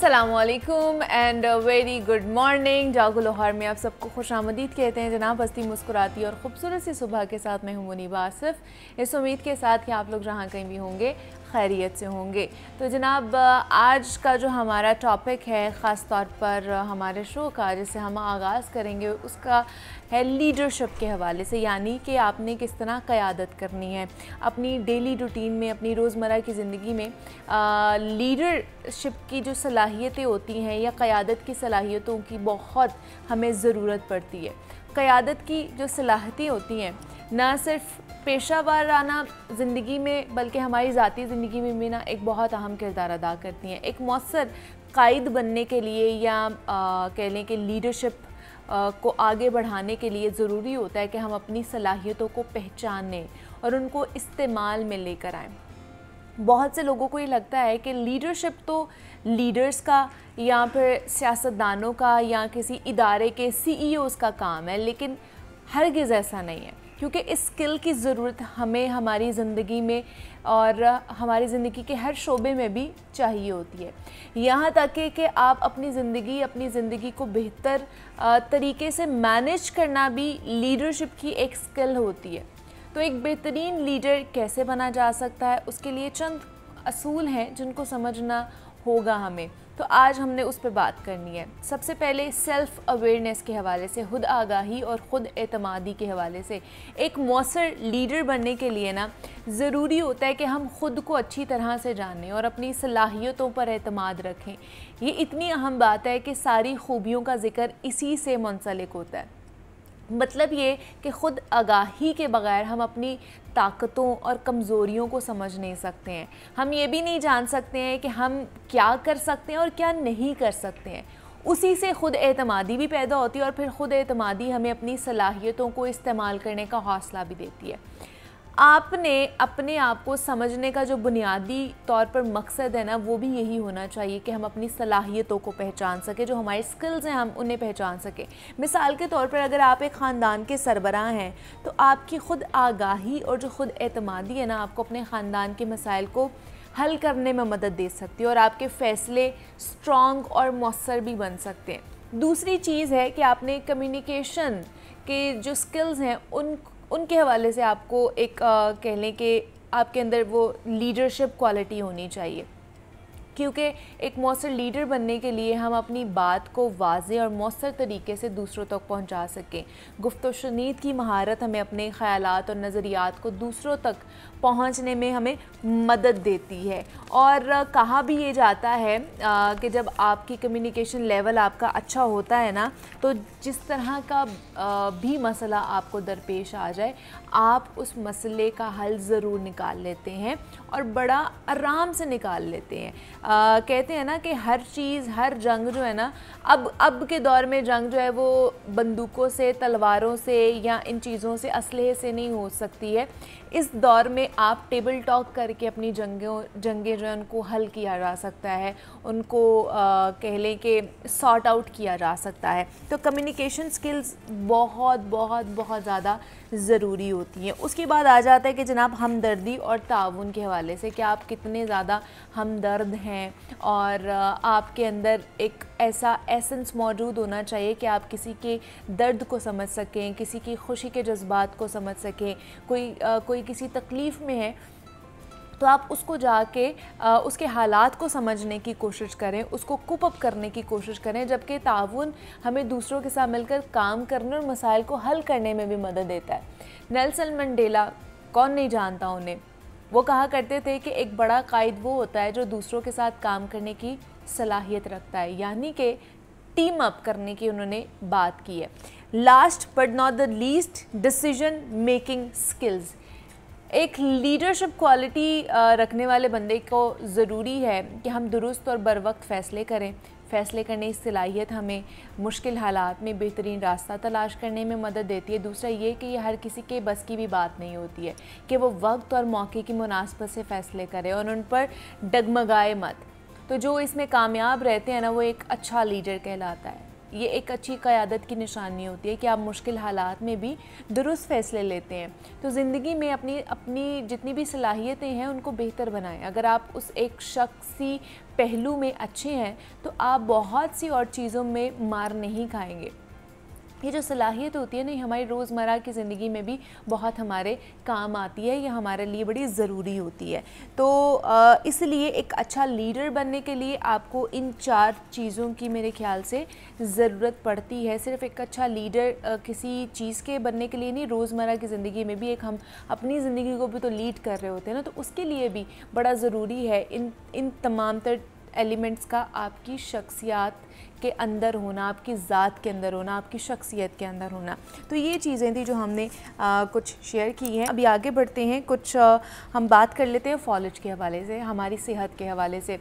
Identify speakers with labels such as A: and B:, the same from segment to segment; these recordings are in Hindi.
A: अस्सलामुअलैकुम एंड वेरी गुड मॉर्निंग। जागो लाहौर में आप सबको खुशामदीद कहते हैं। जनाब हस्ती मुस्कुराती और ख़ूबसूरत सी सुबह के साथ मैं हूं मुनीब आसिफ, इस उम्मीद के साथ कि आप लोग जहाँ कहीं भी होंगे खैरियत से होंगे। तो जनाब आज का जो हमारा टॉपिक है ख़ास तौर पर हमारे शो का जिससे हम आगाज़ करेंगे उसका है लीडरशिप के हवाले से, यानी कि आपने किस तरह क़यादत करनी है अपनी डेली रूटीन में, अपनी रोज़मर्रा की ज़िंदगी में। लीडरशिप की जो सलाहियतें होती हैं या क़यादत की सलाहियतों की बहुत हमें ज़रूरत पड़ती है। क़यादत की जो सलाहियतें होती हैं ना सिर्फ पेशा वाराना ज़िंदगी में बल्कि हमारी ज़ाती ज़िंदगी में भी ना एक बहुत अहम किरदार अदा करती हैं। एक मौसर कायद बनने के लिए या कह लें कि लीडरशिप को आगे बढ़ाने के लिए ज़रूरी होता है कि हम अपनी सलाहियतों को पहचानें और उनको इस्तेमाल में लेकर आएँ। बहुत से लोगों को ये लगता है कि लीडरशिप तो लीडर्स का या फिर सियासतदानों का या किसी इदारे के CEOs का काम है, लेकिन हरगिज़ ऐसा नहीं है, क्योंकि इस स्किल की ज़रूरत हमें हमारी ज़िंदगी में और हमारी ज़िंदगी के हर शोबे में भी चाहिए होती है। यहाँ तक कि आप अपनी ज़िंदगी को बेहतर तरीके से मैनेज करना भी लीडरशिप की एक स्किल होती है। तो एक बेहतरीन लीडर कैसे बना जा सकता है, उसके लिए चंद असूल हैं जिनको समझना होगा हमें। तो आज हमने उस पर बात करनी है। सबसे पहले सेल्फ़ अवेयरनेस के हवाले से, खुद आगाही और ख़ुद एतमादी के हवाले से। एक मौसर लीडर बनने के लिए ना ज़रूरी होता है कि हम ख़ुद को अच्छी तरह से जानें और अपनी सलाहियतों पर एतमाद रखें। ये इतनी अहम बात है कि सारी खूबियों का ज़िक्र इसी से मुंसलिक होता है। मतलब ये कि ख़ुद आगाही के बग़ैर हम अपनी ताकतों और कमज़ोरियों को समझ नहीं सकते हैं। हम ये भी नहीं जान सकते हैं कि हम क्या कर सकते हैं और क्या नहीं कर सकते हैं। उसी से ख़ुद एतमादी भी पैदा होती है और फिर ख़ुद एतमादी हमें अपनी सलाहियतों को इस्तेमाल करने का हौसला भी देती है। आपने अपने आप को समझने का जो बुनियादी तौर पर मकसद है ना, वो भी यही होना चाहिए कि हम अपनी सलाहियतों को पहचान सकें, जो हमारी स्किल्स हैं हम उन्हें पहचान सकें। मिसाल के तौर पर अगर आप एक ख़ानदान के सरबराह हैं तो आपकी ख़ुद आगाही और जो ख़ुद एतमादी है ना, आपको अपने ख़ानदान के मसाइल को हल करने में मदद दे सकती है और आपके फ़ैसले स्ट्रॉन्ग और मौसर भी बन सकते हैं। दूसरी चीज़ है कि आपने कम्युनिकेशन के जो स्किल्स हैं उनके हवाले से आपको एक कह लें कि आपके अंदर वो लीडरशिप क्वालिटी होनी चाहिए, क्योंकि एक मौसर लीडर बनने के लिए हम अपनी बात को वाज़े और मौसर तरीके से दूसरों तक पहुंचा सकें। गुफ्तो शनीद की महारत हमें अपने ख़यालात और नज़रियात को दूसरों तक पहुंचने में हमें मदद देती है। और कहा भी ये जाता है कि जब आपकी कम्युनिकेशन लेवल आपका अच्छा होता है ना, तो जिस तरह का भी मसला आपको दरपेश आ जाए, आप उस मसले का हल ज़रूर निकाल लेते हैं और बड़ा आराम से निकाल लेते हैं। कहते हैं ना कि हर चीज़, हर जंग जो है ना, अब के दौर में जंग जो है वो बंदूकों से, तलवारों से या इन चीज़ों से, असलहे से नहीं हो सकती है। इस दौर में आप टेबल टॉक करके अपनी जंगें जो है उनको हल किया जा सकता है, उनको कह लें कि सॉर्ट आउट किया जा सकता है। तो कम्युनिकेशन स्किल्स बहुत बहुत बहुत ज़्यादा ज़रूरी होती हैं। उसके बाद आ जाता है कि जनाब हमदर्दी और ताउन के हवाले से कि आप कितने ज़्यादा हमदर्द हैं और आपके अंदर एक ऐसा एसेंस मौजूद होना चाहिए कि आप किसी के दर्द को समझ सकें, किसी की खुशी के जज्बात को समझ सकें। कोई किसी तकलीफ़ में है तो आप उसको जाके उसके हालात को समझने की कोशिश करें, उसको कुप अप करने की कोशिश करें, जबकि ताउन हमें दूसरों के साथ मिलकर काम करने और मसाइल को हल करने में भी मदद देता है। नेल्सन मंडेला, कौन नहीं जानता उन्हें, वो कहा करते थे कि एक बड़ा कायद वो होता है जो दूसरों के साथ काम करने की सलाहियत रखता है, यानी कि टीम अप करने की उन्होंने बात की है। Last but not the least, decision making skills. एक लीडरशिप क्वालिटी रखने वाले बंदे को ज़रूरी है कि हम दुरुस्त और बर वक्त फ़ैसले करें। फ़ैसले करने की सलाहियत हमें मुश्किल हालात में बेहतरीन रास्ता तलाश करने में मदद देती है। दूसरा ये कि ये हर किसी के बस की भी बात नहीं होती है कि वो वक्त और मौके की मुनासबत से फ़ैसले करे और उन पर डगमगाए मत। तो जो इसमें कामयाब रहते हैं ना, वो एक अच्छा लीडर कहलाता है। ये एक अच्छी क़यादत की निशानी होती है कि आप मुश्किल हालात में भी दुरुस्त फ़ैसले लेते हैं। तो ज़िंदगी में अपनी जितनी भी सलाहियतें हैं उनको बेहतर बनाएं। अगर आप उस एक शख्सी पहलू में अच्छे हैं तो आप बहुत सी और चीज़ों में मार नहीं खाएंगे। ये जो सलाहियत होती है ना, हमारी रोज़मर्रा की ज़िंदगी में भी बहुत हमारे काम आती है, ये हमारे लिए बड़ी ज़रूरी होती है। तो इसलिए एक अच्छा लीडर बनने के लिए आपको इन 4 चीज़ों की मेरे ख़्याल से ज़रूरत पड़ती है। सिर्फ़ एक अच्छा लीडर किसी चीज़ के बनने के लिए नहीं, रोज़मर्रा की ज़िंदगी में भी एक हम अपनी ज़िंदगी को भी तो लीड कर रहे होते हैं ना, तो उसके लिए भी बड़ा ज़रूरी है इन तमाम तर एलिमेंट्स का आपकी शख्सियत के अंदर होना, आपकी ज़ात के अंदर होना, आपकी शख्सियत के अंदर होना। तो ये चीज़ें थी जो हमने कुछ शेयर की हैं। अभी आगे बढ़ते हैं, कुछ हम बात कर लेते हैं फॉलेज के हवाले से, हमारी सेहत के हवाले से।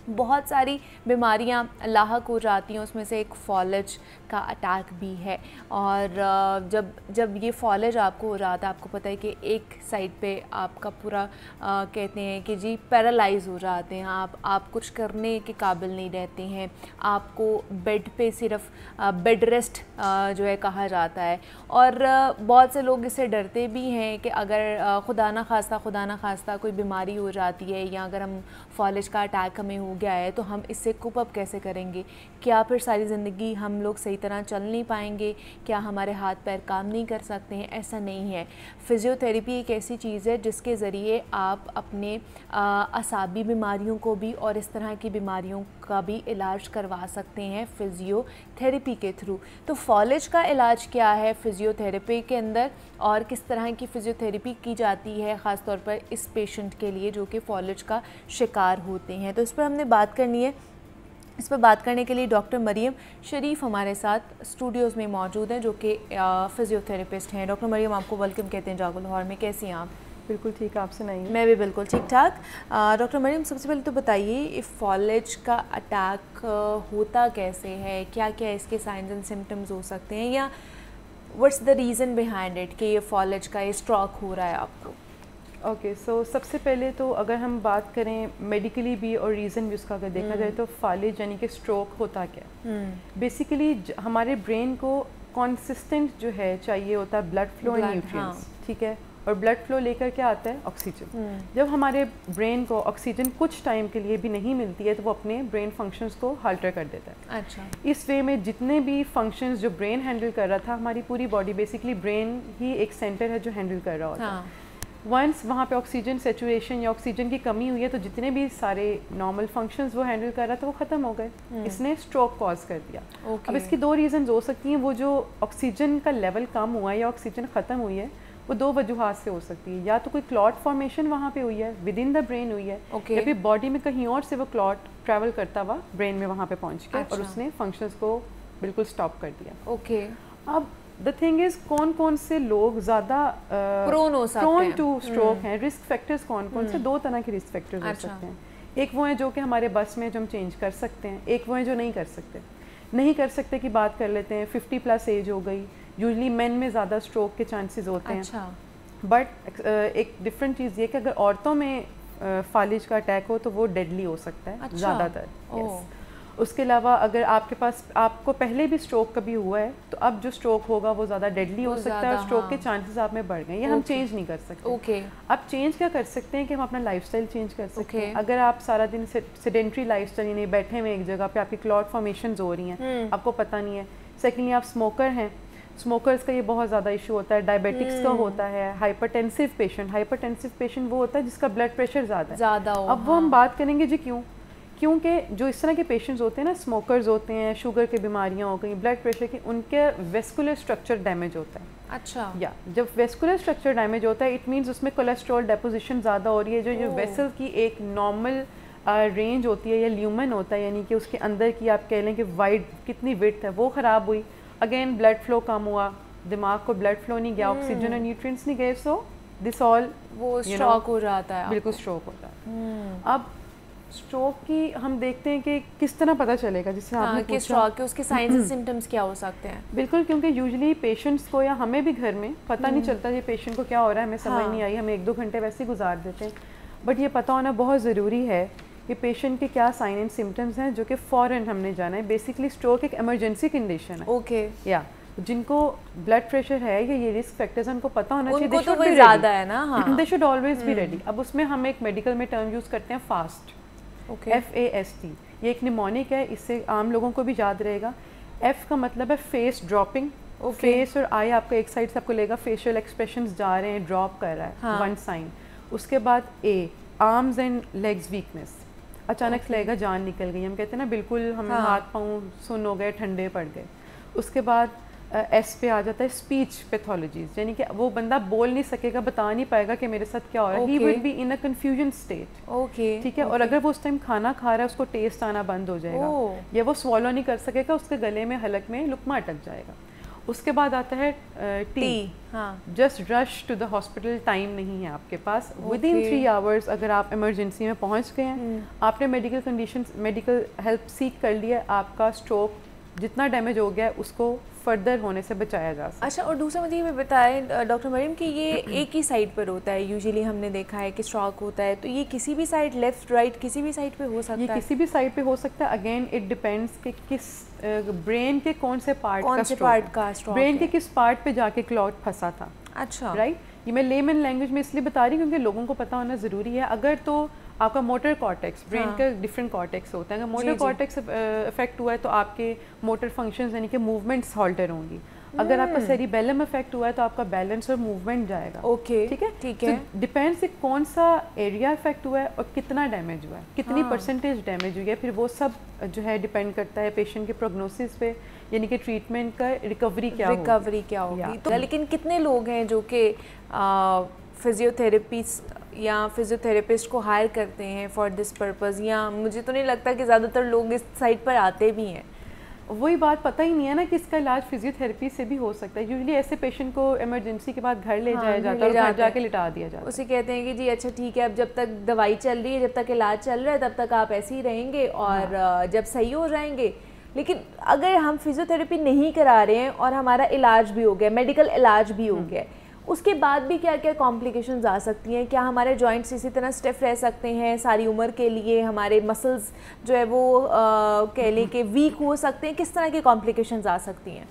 A: बहुत सारी बीमारियां लाहक हो जाती हैं, उसमें से एक फॉलेज का अटैक भी है। और जब ये फॉलेज आपको हो जाता है, आपको पता है कि एक साइड पे आपका पूरा कहते हैं कि जी पैरालाइज़ हो जाते हैं, आप कुछ करने के काबिल नहीं रहते हैं, आपको बेड पे सिर्फ बेड रेस्ट जो है कहा जाता है। और बहुत से लोग इससे डरते भी हैं कि अगर खुदा ना खास्ता कोई बीमारी हो जाती है या अगर हम फॉलेज का अटैक हमें हो गया है तो हम इससे कोप अप कैसे करेंगे, क्या फिर सारी ज़िंदगी हम लोग सही तरह चल नहीं पाएंगे, क्या हमारे हाथ पैर काम नहीं कर सकते हैं? ऐसा नहीं है। फ़िज़ियोथेरेपी एक ऐसी चीज़ है जिसके ज़रिए आप अपने असाबी बीमारियों को भी और इस तरह की बीमारियों का भी इलाज करवा सकते हैं फ़िज़ियोथेरेपी के थ्रू। तो फॉलेज का इलाज क्या है फ़िज़ियोथेरेपी के अंदर और किस तरह की फ़िज़ियोथेरेपी की जाती है ख़ास तौर पर इस पेशेंट के लिए जो कि फॉलेज का शिकार होते हैं, तो इस पर हमने बात करनी है। इस पर बात करने के लिए डॉक्टर मरियम शरीफ हमारे साथ स्टूडियोज़ में मौजूद हैं जो कि फ़िज़ियोथेरेपिस्ट हैं। डॉक्टर मरियम, आपको वेलकम कहते हैं जागो लाहौर में। कैसी हैं आप?
B: बिल्कुल ठीक, आप सुनाइए।
A: मैं भी बिल्कुल ठीक ठाक। डॉक्टर मरियम, सबसे पहले तो बताइए इस फॉलेज का अटैक होता कैसे है, क्या क्या इसके साइंस एंड सिम्टम्स हो सकते हैं, या what's the reason behind it कि ये फॉलेज का ये स्ट्रोक हो रहा है आपको?
B: ओके, सो सबसे पहले तो अगर हम बात करें मेडिकली भी और रीज़न भी उसका अगर देखा जाए तो फॉलेज यानी कि स्ट्रोक होता क्या? बेसिकली हमारे ब्रेन को कॉन्सिस्टेंट जो है चाहिए होता है ब्लड फ्लो एंड न्यूट्रिएंट्स, ठीक है, और ब्लड फ्लो लेकर क्या आता है? ऑक्सीजन। जब हमारे ब्रेन को ऑक्सीजन कुछ टाइम के लिए भी नहीं मिलती है तो वो अपने ब्रेन फंक्शंस को हाल्टर कर देता है।
A: अच्छा।
B: इस वे में जितने भी फंक्शंस जो ब्रेन हैंडल कर रहा था, हमारी पूरी बॉडी बेसिकली ब्रेन ही एक सेंटर है जो हैंडल कर रहा होता है। वंस वहाँ पे ऑक्सीजन सेचुरेशन या ऑक्सीजन की कमी हुई है तो जितने भी सारे नॉर्मल फंक्शंस वो हैंडल कर रहा था वो ख़त्म हो गए। इसने स्ट्रोक कॉज कर दिया। अब इसकी 2 रीज़न्स हो सकती हैं। वो जो ऑक्सीजन का लेवल कम हुआ है या ऑक्सीजन ख़त्म हुई है वो 2 वजूहात से हो सकती है। या तो कोई क्लॉट फॉर्मेशन वहाँ पे हुई है, विद इन द ब्रेन हुई है, या फिर बॉडी में कहीं और से वो क्लॉट ट्रैवल करता हुआ ब्रेन में वहाँ पे पहुँच गया और उसने फंक्शंस को बिल्कुल स्टॉप कर दिया। अब द थिंग इज कौन से लोग ज़्यादा प्रोन टू स्ट्रोक हैं, रिस्क फैक्टर्स कौन से? 2 तरह के रिस्क फैक्टर्स हो सकते हैं। एक वो है जो कि हमारे बस में जो हम चेंज कर सकते हैं, एक वो है जो नहीं कर सकते की बात कर लेते हैं। 50+ एज हो गई, यूजली मेन में ज़्यादा स्ट्रोक के चांसेस होते हैं। बट एक डिफरेंट चीज़ ये कि अगर औरतों में फॉलेज का अटैक हो तो वो डेडली हो सकता है ज़्यादातर। उसके अलावा अगर आपको पहले भी स्ट्रोक कभी हुआ है तो अब जो स्ट्रोक होगा वो ज़्यादा डेडली हो सकता है और स्ट्रोक के चांसेस आप में बढ़ गए। ये हम चेंज नहीं कर सकते। अब चेंज क्या कर सकते हैं कि हम अपना लाइफस्टाइल चेंज कर सकते हैं। अगर आप सारा दिन सेडेंट्री लाइफस्टाइल यानी बैठे हुए एक जगह पे आपकी क्लॉट फॉर्मेशंस हो रही हैं, आपको पता नहीं है। सेकेंडली, आप स्मोकर हैं, स्मोकर्स का ये बहुत ज़्यादा इशू होता है। डायबिटिक्स का होता है। हाइपरटेंसिव पेशेंट वो होता है जिसका ब्लड प्रेशर ज़्यादा हो। अब वो हम बात करेंगे जी क्योंकि जो इस तरह के पेशेंट्स होते हैं ना, स्मोकर्स होते हैं, शुगर की बीमारियां हो गई, ब्लड प्रेशर की, उनके वेस्कुलर स्ट्रक्चर डैमेज होता है।
A: अच्छा।
B: या जब वेस्कुलर स्ट्रक्चर डैमेज होता है इट मीन्स उसमें कोलेस्ट्रॉल डेपोजिशन ज़्यादा हो रही है। जो वेसल की एक नॉर्मल रेंज होती है या ल्यूमन होता है, यानी कि उसके अंदर की आप कह लें कि वाइड कितनी विड्थ है, वो ख़राब हुई। अगेन ब्लड फ्लो कम हुआ, दिमाग को ब्लड फ्लो नहीं गया, ऑक्सीजन और न्यूट्रिएंट्स नहीं गए, सो दिस ऑल
A: वो स्ट्रोक हो जाता है।
B: बिल्कुल स्ट्रोक होता है। अब स्ट्रोक की हम देखते हैं कि किस तरह पता चलेगा, जिससे आपने पूछा
A: स्ट्रोक के उसके साइंस एंड सिम्टम्स क्या हो सकते हैं?
B: बिल्कुल, क्योंकि यूजुअली पेशेंट्स को या हमें भी घर में पता नहीं चलता ये पेशेंट को क्या हो रहा है, हमें समझ नहीं आई, हम 1-2 घंटे वैसे ही गुजार देते हैं। बट ये पता होना बहुत ज़रूरी है कि पेशेंट के क्या साइन एंड सिम्टम्स हैं जो कि फ़ौरन हमने जाना है। बेसिकली स्ट्रोक एक इमरजेंसी कंडीशन है।
A: ओके
B: या जिनको ब्लड प्रेशर है या ये रिस्क फैक्टर्स उनको पता होना चाहिए,
A: उनको तो वो ज़्यादा है ना। हाँ,
B: they should always be ready. अब उसमें हम एक मेडिकल में टर्म यूज़ करते हैं फास्ट, FAST। ये एक निमोनिक है, इससे आम लोगों को भी याद रहेगा। F का मतलब है फेस ड्रॉपिंग। फेस और आई आपका एक साइड से आपको लेगा, फेशियल एक्सप्रेशंस जा रहे हैं, ड्रॉप कर रहा है,
A: हाँ।
B: One sine. उसके बाद A, arms and legs weakness, अचानक से लगेगा जान निकल गई, हम कहते हैं ना बिल्कुल हम हाथ पाँव सुन्न हो गए, ठंडे पड़ गए। उसके बाद S पे आ जाता है स्पीच पैथोलॉजीज, यानी कि वो बंदा बोल नहीं सकेगा, बता नहीं पाएगा कि मेरे साथ क्या हो रहा है। He will be in a confusion state.
A: Okay
B: ठीक है। और अगर वो उस टाइम खाना खा रहा है उसको टेस्ट आना बंद हो जाएगा, या वो स्वॉलो नहीं कर सकेगा, उसके गले में हलक में लुकमा अटक जाएगा। उसके बाद आता है T. Just rush to the hospital, time नहीं है आपके पास। विद इन 3 आवर्स अगर आप इमरजेंसी में पहुंच गए हैं, आपने मेडिकल कंडीशन, मेडिकल हेल्प सीख कर लिया, आपका स्ट्रोक जितना डैमेज हो गया उसको फर्दर होने से बचाया जा सकता है।
A: अच्छा, और दूसरा मुझे ये बताएं डॉक्टर मरीम कि ये एक ही साइड पर होता है, यूजुअली हमने देखा है कि स्ट्रोक होता है, तो ये किसी भी साइड, लेफ्ट राइट किसी भी साइड पे हो सकता है?
B: ये किसी भी साइड पे हो सकता है। अगेन इट डिपेंड्स कि किस ब्रेन के कौन से पार्ट का स्ट्रोक, ब्रेन के किस पार्ट पे जाके क्लॉट फंसा था।
A: अच्छा,
B: राइट। ये मैं लेमन लैंग्वेज में इसलिए बता रही हूँ क्योंकि लोगों को पता होना ज़रूरी है। अगर तो आपका मोटर कॉर्टेक्स, ब्रेन का डिफरेंट कॉर्टेक्स होता है, अगर मोटर कॉर्टेक्स इफेक्ट हुआ है तो आपके मोटर फंक्शंस यानी कि मूवमेंट्स हॉल्टर होंगी। अगर आपका सेरिबेलम इफेक्ट हुआ है तो आपका बैलेंस और मूवमेंट जाएगा।
A: ओके,
B: ठीक है,
A: ठीक है।
B: डिपेंड्स कौन सा एरिया इफेक्ट हुआ है और कितना डैमेज हुआ है, कितनी परसेंटेज डैमेज हुई है, फिर वो सब जो है डिपेंड करता है पेशेंट के प्रोग्नोसिस पे, यानी कि ट्रीटमेंट का रिकवरी क्या होगी।
A: तो लेकिन कितने लोग हैं जो कि फिजियोथेरेपिस्ट या फिजियोथेरेपिस्ट को हायर करते हैं फॉर दिस पर्पस, या मुझे तो नहीं लगता कि ज़्यादातर लोग इस साइड पर आते भी हैं।
B: वही बात पता ही नहीं है ना कि इसका इलाज फिजियोथेरेपी से भी हो सकता है। यूजुअली ऐसे पेशेंट को इमरजेंसी के बाद घर ले जाया जाता है, घर जाके लिटा दिया जाता है।
A: उसे कहते हैं कि जी अच्छा ठीक है, अब जब तक दवाई चल रही है, जब तक इलाज चल रहा है, तब तक आप ऐसे ही रहेंगे और जब सही हो जाएंगे। लेकिन अगर हम फिजियोथेरेपी नहीं करा रहे हैं और हमारा इलाज भी हो गया, मेडिकल इलाज भी हो गया, उसके बाद भी क्या क्या कॉम्प्लिकेशंस आ सकती हैं? क्या हमारे जॉइंट्स इसी तरह स्टिफ रह सकते हैं सारी उम्र के लिए? हमारे मसल्स जो है वो कह लें कि वीक हो सकते हैं? किस तरह की कॉम्प्लिकेशंस आ सकती हैं?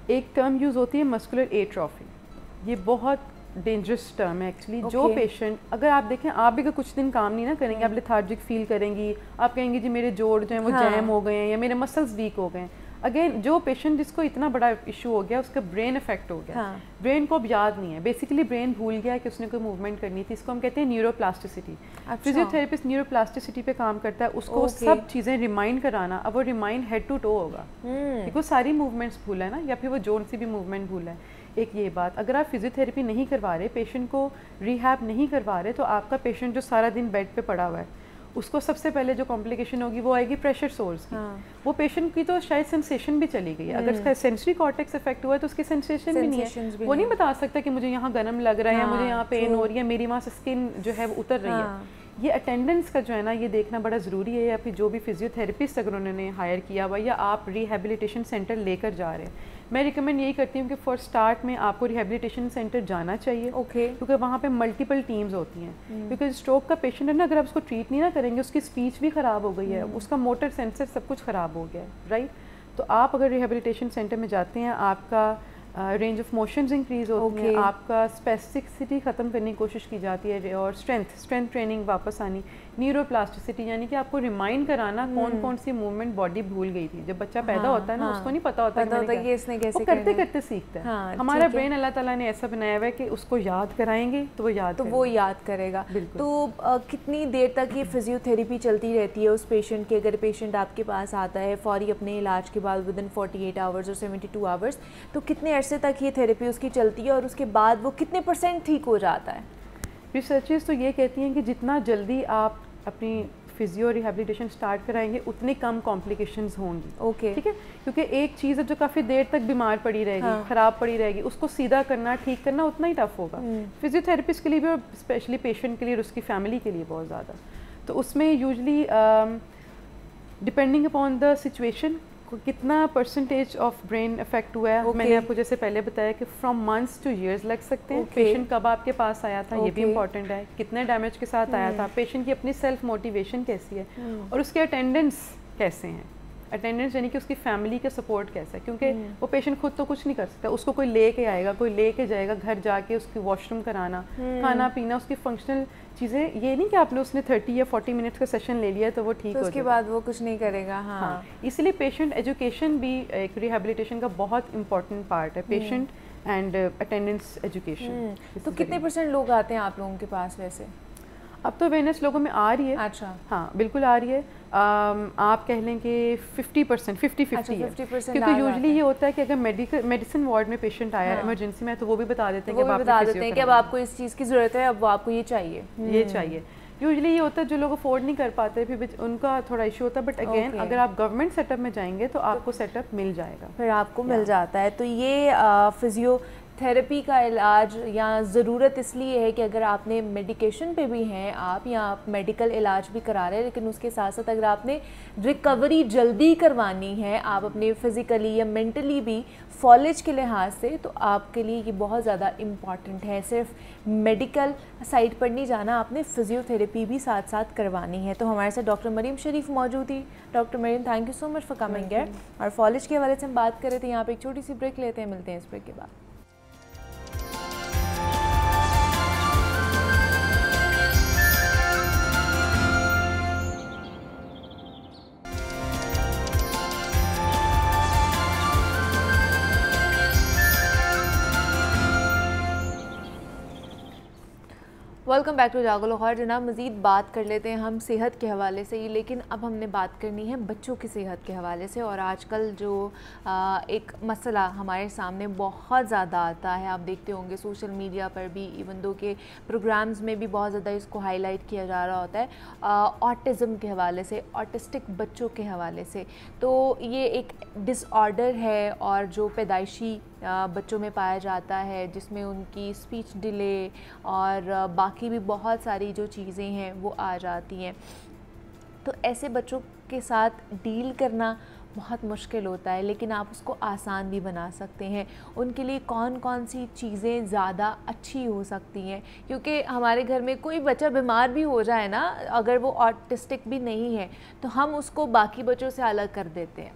B: एक टर्म यूज़ होती है मस्कुलर एट्रोफी। ये बहुत डेंजरस टर्म है एक्चुअली। जो पेशेंट, अगर आप देखें, आप भी कुछ दिन काम नहीं ना करेंगे, आप लेथार्जिक फील करेंगी, आप कहेंगी जी मेरे जोड़ जो हैं वो जैम हो गए हैं या मेरे मसल्स वीक हो गए हैं। अगेन जो पेशेंट जिसको इतना बड़ा इशू हो गया, उसका ब्रेन इफेक्ट हो गया, ब्रेन को अब याद नहीं है, बेसिकली ब्रेन भूल गया कि उसने कोई मूवमेंट करनी थी। इसको हम कहते हैं न्यूरोप्लास्टिसिटी। फिजियोथेरेपिस्ट न्यूरोप्लास्टिसिटी पे काम करता है, उसको सब चीज़ें रिमाइंड कराना। अब वो रिमाइंड हेड टू टो होगा क्योंकि वो सारी मूवमेंट्स भूला है ना, या फिर वो जोन से भी मूवमेंट भूला है। एक ये बात, अगर आप फिजियोथेरेपी नहीं करवा रहे, पेशेंट को रिहैब नहीं करवा रहे, तो आपका पेशेंट जो सारा दिन बेड पे पड़ा हुआ है, उसको सबसे पहले जो कॉम्प्लिकेशन होगी वो आएगी प्रेशर सोर्स की। वो पेशेंट की तो शायद सेंसेशन भी चली गई है। अगर उसका सेंसरी कॉर्टेक्स इफेक्ट हुआ है तो उसकी सेंसेशन भी नहीं है। वो नहीं बता सकता कि मुझे यहाँ गर्म लग रहा है या मुझे यहाँ पेन हो रही है, मेरी वहाँ से स्किन जो है वो उतर रही है। ये अटेंडेंस का जो है ना, ये देखना बड़ा ज़रूरी है। या फिर जो भी फिजियोथेरेपिस्ट अगर उन्होंने हायर किया हुआ, या आप रिहेबिलिटेशन सेंटर लेकर जा रहे हैं, मैं रिकमेंड यही करती हूँ कि फॉर स्टार्ट में आपको रिहेबिलिटेशन सेंटर जाना चाहिए। क्योंकि वहाँ पे मल्टीपल टीम्स होती हैं। क्योंकि स्ट्रोक का पेशेंट है ना, अगर आप उसको ट्रीट नहीं ना करेंगे, उसकी स्पीच भी ख़राब हो गई है, उसका मोटर सेंसर सब कुछ ख़राब हो गया है, राइट। तो आप अगर रिहेबिलिटेशन सेंटर में जाते हैं, आपका रेंज ऑफ मोशंस इंक्रीज होती है, आपका स्पेसिफिसिटी ख़त्म करने की कोशिश की जाती है, और स्ट्रेंथ ट्रेनिंग वापस आनी, न्यूरोप्लास्टिसिटी यानी कि आपको रिमाइंड कराना कौन कौन सी मूवमेंट बॉडी भूल गई थी। जब बच्चा पैदा होता है ना, उसको नहीं पता होता कि इसने कैसे, वो करते करते सीखता है। हमारा ब्रेन अल्लाह ताला ने ऐसा बनाया हुआ है कि उसको याद कराएंगे तो वो याद
A: करेगा। तो कितनी देर तक ये फिजियोथेरेपी चलती रहती है उस पेशेंट की? अगर पेशेंट आपके पास आता है फौरी अपने इलाज के बाद विदिन 48 आवर्स और 72 आवर्स, तो कितने अरसे तक ये थेरेपी उसकी चलती है और उसके बाद वो कितने % ठीक हो जाता है?
B: रिसर्चर्स तो ये कहती हैं कि जितना जल्दी आप अपनी फिजियो रिहेबिलिटेशन स्टार्ट कराएंगे, उतनी कम कॉम्प्लिकेशंस होंगी। ठीक है, क्योंकि एक चीज़ है जो काफ़ी देर तक बीमार पड़ी रहेगी, ख़राब पड़ी रहेगी, उसको सीधा करना, ठीक करना उतना ही टफ होगा फिजियोथेरेपिस्ट के लिए भी, और स्पेशली पेशेंट के लिए और उसकी फैमिली के लिए बहुत ज़्यादा। तो उसमें usually depending upon the situation कितना परसेंटेज ऑफ ब्रेन इफेक्ट हुआ है। मैंने आपको जैसे पहले बताया कि फ्रॉम मंथ्स टू ईयर्स लग सकते हैं। पेशेंट कब आपके पास आया था ये भी इम्पोर्टेंट है, कितने डैमेज के साथ आया था, पेशेंट की अपनी सेल्फ मोटिवेशन कैसी है और उसके अटेंडेंस कैसे हैं। अटेंडेंस यानी कि उसकी फैमिली का सपोर्ट कैसा है, क्योंकि वो पेशेंट खुद तो कुछ नहीं कर सकता, उसको कोई लेके आएगा, कोई लेके जाएगा घर जाके उसकी वॉशरूम कराना, खाना पीना, उसकी फंक्शनल चीज़ें। ये नहीं कि आपने उसने 30 या 40 मिनट्स का सेशन ले लिया तो वो ठीक हो
A: उसके बाद वो कुछ नहीं करेगा। हाँ,
B: इसलिए पेशेंट एजुकेशन भी एक रिहेबिलिटेशन का बहुत इंपॉर्टेंट पार्ट है, पेशेंट एंड अटेंडेंस एजुकेशन।
A: तो कितने % लोग आते हैं आप लोगों के पास वैसे?
B: अब तो अवेयरनेस लोगों में आ रही है।
A: अच्छा,
B: हाँ बिल्कुल आ रही है। आप कह लें कि 50% 50-50 है, क्योंकि यूजली ये होता है कि अगर मेडिसिन वार्ड में पेशेंट आया इमरजेंसी में तो वो भी बता देते हैं
A: कि अब आपको इस चीज़ की ज़रूरत है, अब आपको ये चाहिए,
B: ये चाहिए। यूजली ये होता है जो लोग अफोर्ड नहीं कर पाते फिर उनका थोड़ा इशू होता है, बट अगेन अगर आप गवर्नमेंट सेटअप में जाएंगे तो आपको सेटअप मिल जाएगा,
A: फिर आपको मिल जाता है। तो ये फिजियोथेरेपी का इलाज या ज़रूरत इसलिए है कि अगर आपने मेडिकेशन पे भी हैं आप या आप मेडिकल इलाज भी करा रहे हैं, लेकिन उसके साथ साथ अगर आपने रिकवरी जल्दी करवानी है, आप अपने फ़िज़िकली या मेंटली भी फॉलेज के लिहाज से, तो आपके लिए ये बहुत ज़्यादा इम्पॉर्टेंट है। सिर्फ मेडिकल साइड पर नहीं जाना, आपने फ़िज़ियोथेरेपी भी साथ साथ करवानी है। तो हमारे साथ डॉक्टर मरीम शरीफ मौजूद थी। Doctor Maryam, thank you so much for coming here. और फॉलेज के हवाले से हम बात कर रहे थे। यहाँ पे एक छोटी सी ब्रेक लेते हैं, मिलते हैं इस ब्रेक के बाद। Welcome back to Jago Lahore. जनाब, मज़ीद बात कर लेते हैं हम सेहत के हवाले से ही, लेकिन अब हमने बात करनी है बच्चों की सेहत के हवाले से। और आजकल जो एक मसला हमारे सामने बहुत ज़्यादा आता है, आप देखते होंगे सोशल मीडिया पर भी, इवन दो के प्रोग्राम्स में भी बहुत ज़्यादा इसको हाईलाइट किया जा रहा होता है, ऑटिज़म के हवाले से, ऑटिस्टिक बच्चों के हवाले से। तो ये एक डिसऑर्डर है और जो पैदाइशी बच्चों में पाया जाता है, जिसमें उनकी स्पीच डिले और बाकी भी बहुत सारी जो चीज़ें हैं वो आ जाती हैं। तो ऐसे बच्चों के साथ डील करना बहुत मुश्किल होता है, लेकिन आप उसको आसान भी बना सकते हैं। उनके लिए कौन कौन सी चीज़ें ज़्यादा अच्छी हो सकती हैं, क्योंकि हमारे घर में कोई बच्चा बीमार भी हो जाए ना, अगर वो ऑटिस्टिक भी नहीं है तो हम उसको बाकी बच्चों से अलग कर देते हैं।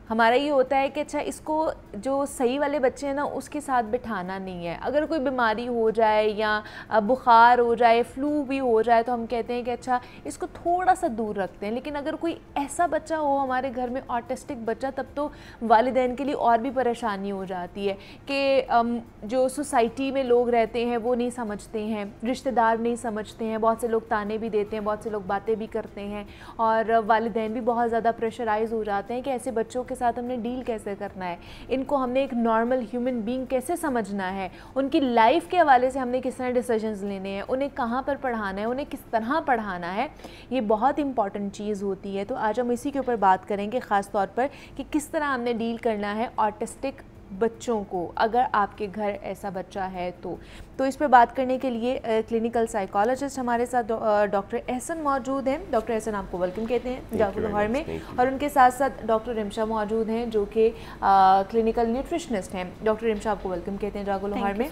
A: हमारा ये होता है कि अच्छा, इसको जो सही वाले बच्चे हैं ना उसके साथ बिठाना नहीं है। अगर कोई बीमारी हो जाए या बुखार हो जाए, फ्लू भी हो जाए, तो हम कहते हैं कि अच्छा इसको थोड़ा सा दूर रखते हैं। लेकिन अगर कोई ऐसा बच्चा हो हमारे घर में, ऑटिस्टिक बच्चा, तब तो वालिदैन के लिए और भी परेशानी हो जाती है कि जो सोसाइटी में लोग रहते हैं वो नहीं समझते हैं, रिश्तेदार नहीं समझते हैं, बहुत से लोग ताने भी देते हैं, बहुत से लोग बातें भी करते हैं, और वालिदैन भी बहुत ज़्यादा प्रेशराइज हो जाते हैं कि ऐसे बच्चों के साथ हमने डील कैसे करना है, इनको हमने एक नॉर्मल ह्यूमन बीइंग कैसे समझना है, उनकी लाइफ के हवाले से हमने किस तरह डिसीजंस लेने हैं, उन्हें कहाँ पर पढ़ाना है, उन्हें किस तरह पढ़ाना है। ये बहुत इंपॉर्टेंट चीज़ होती है। तो आज हम इसी के ऊपर बात करेंगे ख़ास तौर पर कि किस तरह हमने डील करना है ऑटिस्टिक बच्चों को, अगर आपके घर ऐसा बच्चा है तो इस पर बात करने के लिए क्लिनिकल साइकोलॉजिस्ट हमारे साथ डॉक्टर एहसन मौजूद हैं। डॉक्टर एहसन, आपको वेलकम कहते हैं जागो लाहौर में। और उनके साथ साथ डॉक्टर रिमशा मौजूद हैं जो कि क्लिनिकल न्यूट्रिशनिस्ट हैं। डॉक्टर रिमशा, आपको वेलकम कहते हैं जागो लाहौर में।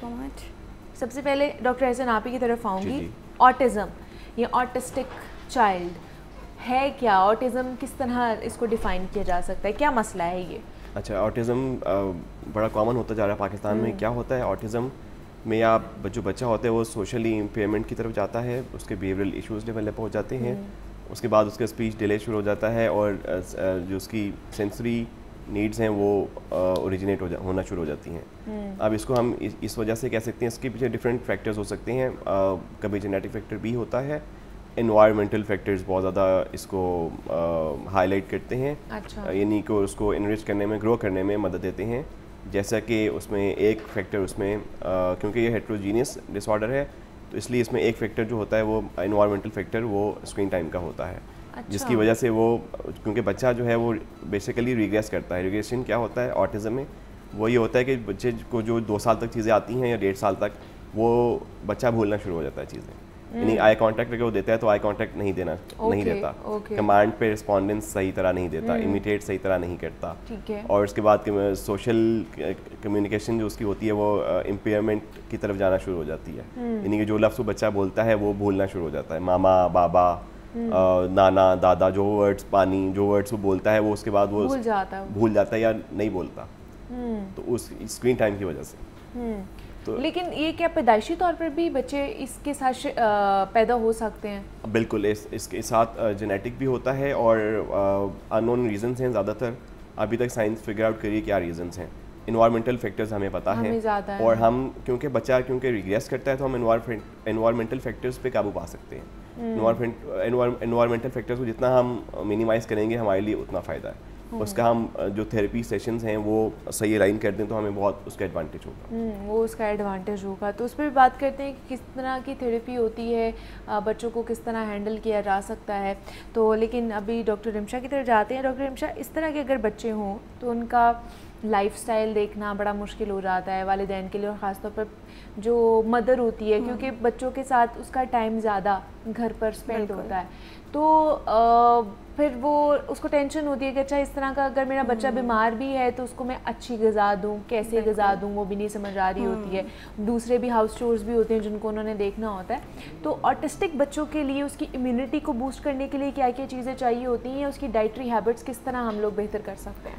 A: सबसे पहले डॉक्टर एहसन, आप ही की तरफ आऊँगी। ऑटिज़म या ऑटिस्टिक चाइल्ड है क्या? ऑटिज़म किस तरह इसको डिफ़ाइन किया जा सकता है, क्या मसला है ये?
C: अच्छा, ऑटिज़म बड़ा कॉमन होता जा रहा है पाकिस्तान में। क्या होता है ऑटिज़म में, आप जो बच्चा होता है वो सोशली इम्पेयरमेंट की तरफ जाता है, उसके बिहेवियरल इश्यूज़ डेवलप हो जाते हैं, उसके बाद उसका स्पीच डिले शुरू हो जाता है और जो उसकी सेंसरी नीड्स हैं वो ओरिजिनेट होना शुरू हो जाती हैं। अब इसको हम इस वजह से कह सकते हैं, इसके पीछे डिफरेंट फैक्टर्स हो सकते हैं। कभी जेनेटिक फैक्टर भी होता है, एनवायरमेंटल फैक्टर्स बहुत ज़्यादा इसको हाईलाइट करते हैं।
A: अच्छा।
C: यानी कि उसको इनरिच करने में, ग्रो करने में मदद देते हैं। जैसा कि उसमें एक फैक्टर उसमें क्योंकि ये हेट्रोजीनियस डिसऑर्डर है तो इसलिए इसमें एक फैक्टर जो होता है वो एनवायरमेंटल फैक्टर, वो स्क्रीन टाइम का होता है।
A: अच्छा।
C: जिसकी वजह से वो, क्योंकि बच्चा जो है वो बेसिकली रिग्रेस करता है। रिग्रेशन क्या होता है ऑटिज़म में? वो ये होता है कि बच्चे को जो 2 साल तक चीज़ें आती हैं या 1.5 साल तक, वो बच्चा भूलना शुरू हो जाता है चीज़ें। यानी आई कांटेक्ट अगर वो देता है तो आई कांटेक्ट नहीं देता, कमांड पे रिस्पॉन्डेंस सही तरह नहीं देता, इमिटेट सही तरह नहीं करता,
A: ठीक है।
C: और उसके बाद सोशल कम्युनिकेशन जो उसकी होती है वो इम्पेयरमेंट की तरफ जाना शुरू हो जाती है, यानी कि जो लफ्ज़ वो बच्चा बोलता है वो भूलना शुरू हो जाता है, मामा, बाबा, नाना, दादा, जो वर्ड्स, पानी, जो वर्ड्स वो बोलता है वो उसके बाद वो भूल जाता है या नहीं बोलता, तो उस स्क्रीन टाइम की वजह से।
A: तो लेकिन ये क्या पैदाइशी तौर पर भी बच्चे इसके साथ पैदा हो सकते हैं?
C: बिल्कुल, इसके साथ जेनेटिक भी होता है और अननोन रीजंस हैं ज़्यादातर, अभी तक साइंस फिगर आउट करिए क्या रीजंस हैं। इन्वायरमेंटल फैक्टर्स हमें पता है और हम क्योंकि बच्चा रिग्रेस करता है तो हम इन्वायरमेंटल फैक्टर्स पे काबू पा सकते हैं। इन्वायरमेंटल फैक्टर्स को जितना हम मिनिमाइज़ करेंगे हमारे लिए उतना फ़ायदा है। उसका हम जो थेरेपी सेशंस हैं वो सही अलाइन कर दें तो हमें बहुत उसका एडवांटेज होगा।
A: वो उसका एडवांटेज होगा। तो उस पर भी बात करते हैं कि किस तरह की थेरेपी होती है, बच्चों को किस तरह हैंडल किया जा सकता है। तो लेकिन अभी डॉक्टर रिमशा की तरफ जाते हैं। डॉक्टर रिमशा, इस तरह के अगर बच्चे हों तो उनका लाइफस्टाइल देखना बड़ा मुश्किल हो जाता है वालिदैन के लिए, और ख़ासतौर पर जो मदर होती है, क्योंकि बच्चों के साथ उसका टाइम ज़्यादा घर पर स्पेंड होता है, तो फिर वो उसको टेंशन होती है कि अच्छा इस तरह का अगर मेरा बच्चा बीमार भी है तो उसको मैं अच्छी ग़िज़ा दूँ, कैसे ग़िज़ा दूँ, वो भी नहीं समझ आ रही होती है। दूसरे भी हाउस चोर्स भी होते हैं जिनको उन्होंने देखना होता है। तो ऑटिस्टिक बच्चों के लिए उसकी इम्यूनिटी को बूस्ट करने के लिए क्या क्या चीज़ें चाहिए होती हैं, उसकी डाइटरी हैबिट्स किस तरह हम लोग बेहतर कर सकते हैं?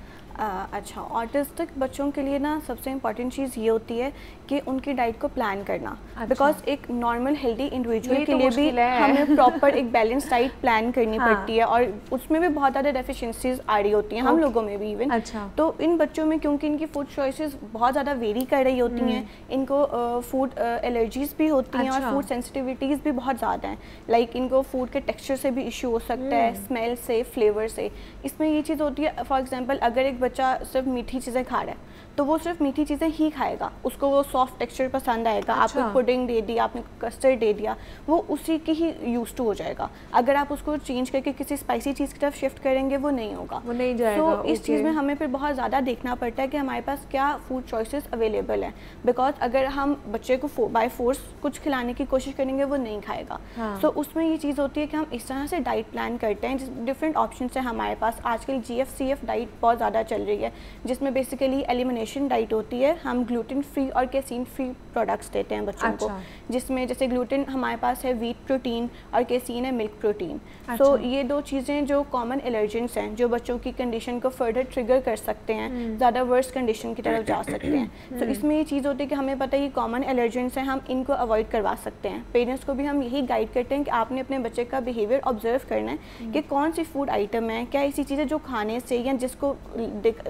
D: अच्छा, ऑटिस्टिक बच्चों के लिए ना सबसे इम्पॉर्टेंट चीज़ ये होती है कि उनकी डाइट को प्लान करना। बिकॉज एक नॉर्मल हेल्दी इंडिविजुअल के लिए भी हमें प्रॉपर एक बैलेंस डाइट प्लान करनी पड़ती है, और उसमें भी बहुत ज़्यादा डेफिशिएंसीज आ रही होती हैं हम लोगों में भी इवन। तो इन बच्चों में क्योंकि इनकी फूड चॉइसेस बहुत ज़्यादा वेरी कर रही होती हैं, इनको फूड एलर्जीज भी होती हैं और फूड सेंसिटिविटीज़ भी बहुत ज़्यादा हैं। लाइक इनको फूड के टेक्सचर से भी इशू हो सकता है, स्मेल से, फ्लेवर से। इसमें ये चीज़ होती है, फॉर एग्जाम्पल अगर एक बच्चा सिर्फ मीठी चीज़ें खा रहा है तो वो सिर्फ मीठी चीज़ें ही खाएगा, उसको वो सॉफ्ट टेक्सचर पसंद आएगा। आपको पुडिंग दे दी, आपने कस्टर्ड दे दिया, वो उसी की ही यूज टू हो जाएगा। अगर आप उसको चेंज करके किसी स्पाइसी चीज़ की तरफ शिफ्ट करेंगे वो नहीं होगा,
A: वो नहीं जाएगा।
D: तो इस चीज़ में हमें फिर बहुत ज़्यादा देखना पड़ता है कि हमारे पास क्या फूड चॉइसेस अवेलेबल हैं। बिकॉज अगर हम बच्चे को बाय फोर्स कुछ खिलाने की कोशिश करेंगे वो नहीं खाएगा। तो उसमें ये चीज़ होती है कि हम इस तरह से डाइट प्लान करते हैं। डिफरेंट ऑप्शन है हमारे पास। आजकल GFCF डाइट बहुत ज़्यादा चल रही है, जिसमें बेसिकली एलिमिनेशन डाइट होती है। हम ग्लूटेन फ्री और केसीन फ्री प्रोडक्ट्स देते हैं बच्चों को, जिसमें जैसे ग्लूटेन हमारे पास है व्हीट प्रोटीन और केसीन है मिल्क प्रोटीन। तो ये दो चीज़ें जो कॉमन एलर्जेंस हैं जो बच्चों की कंडीशन को फर्दर ट्रिगर कर सकते हैं, ज़्यादा वर्स कंडीशन की तरफ जा सकते हैं। तो इसमें ये चीज़ होती है कि हमें पता है ये कॉमन एलर्जेंस हैं, हम इनको अवॉइड करवा सकते हैं। पेरेंट्स को भी हम यही गाइड करते हैं कि आपने अपने बच्चे का बिहेवियर ऑब्जर्व करना है कि कौन सी फूड आइटम है, क्या ऐसी चीज़ें जो खाने से या जिसको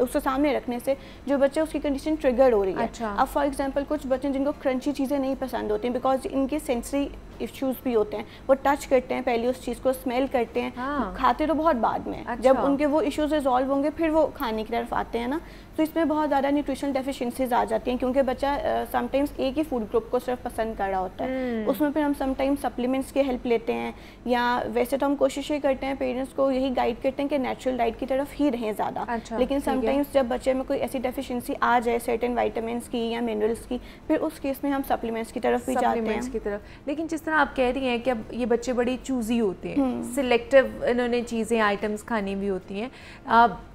D: उसके सामने रखने से जो बच्चे उसकी कंडीशन ट्रिगर हो रही है। अब फॉर एग्जांपल कुछ बच्चे जिनको क्रंची चीज़ें नहीं पसंद होती हैं बिकॉज इनके सेंसरी इश्यूज भी होते हैं, वो टच करते हैं पहले उस चीज़ को, स्मेल करते हैं, खाते तो बहुत बाद में। जब उनके वो इश्यूज रिजॉल्व होंगे फिर वो खाने की तरफ आते हैं ना। तो इसमें बहुत ज़्यादा न्यूट्रिशनल डेफिशिएंसीज आ जाती हैं क्योंकि बच्चा समटाइम्स एक ही फूड ग्रुप को सिर्फ पसंद कर रहा होता है। उसमें फिर हम समटाइम्स सप्लीमेंट्स की हेल्प लेते हैं, या वैसे तो हम कोशिश ये करते हैं पेरेंट्स को यही गाइड करते हैं कि नेचुरल डाइट की तरफ ही रहें ज़्यादा। लेकिन समटाइम्स जब बच्चे में कोई ऐसी डेफिशिएंसी आ जाए सर्टेन विटामिन्स की या मिनरल्स की, फिर उस केस में हम सप्लीमेंट्स की तरफ भी जाते हैं।
A: लेकिन जिस तरह आप कह रही हैं कि अब ये बच्चे बड़ी चूज़ी होते हैं, सिलेक्टिव इन्होंने चीज़ें आइटम्स खानी भी होती हैं।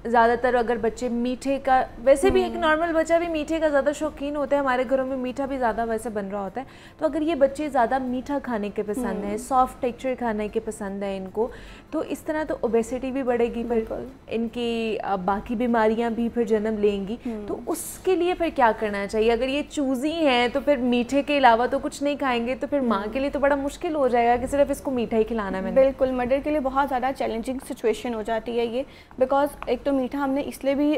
A: ज़्यादातर अगर बच्चे मीठे का, वैसे भी एक नॉर्मल बच्चा भी मीठे का ज़्यादा शौकीन होता है, हमारे घरों में मीठा भी ज़्यादा वैसे बन रहा होता है। तो अगर ये बच्चे ज़्यादा मीठा खाने के पसंद है, सॉफ्ट टेक्सचर खाने के पसंद है इनको, तो इस तरह तो ओबेसिटी भी बढ़ेगी, फिर इनकी बाकी बीमारियां भी फिर जन्म लेंगी। तो उसके लिए फिर क्या करना चाहिए? अगर ये चूज़ी हैं तो फिर मीठे के अलावा तो कुछ नहीं खाएंगे, तो फिर माँ के लिए तो बड़ा मुश्किल हो जाएगा कि सिर्फ इसको मीठा ही खिलाना है।
D: बिल्कुल, मदर के लिए बहुत ज़्यादा चैलेंजिंग सिचुएशन हो जाती है ये, बिकॉज एक तो मीठा हमने इसलिए भी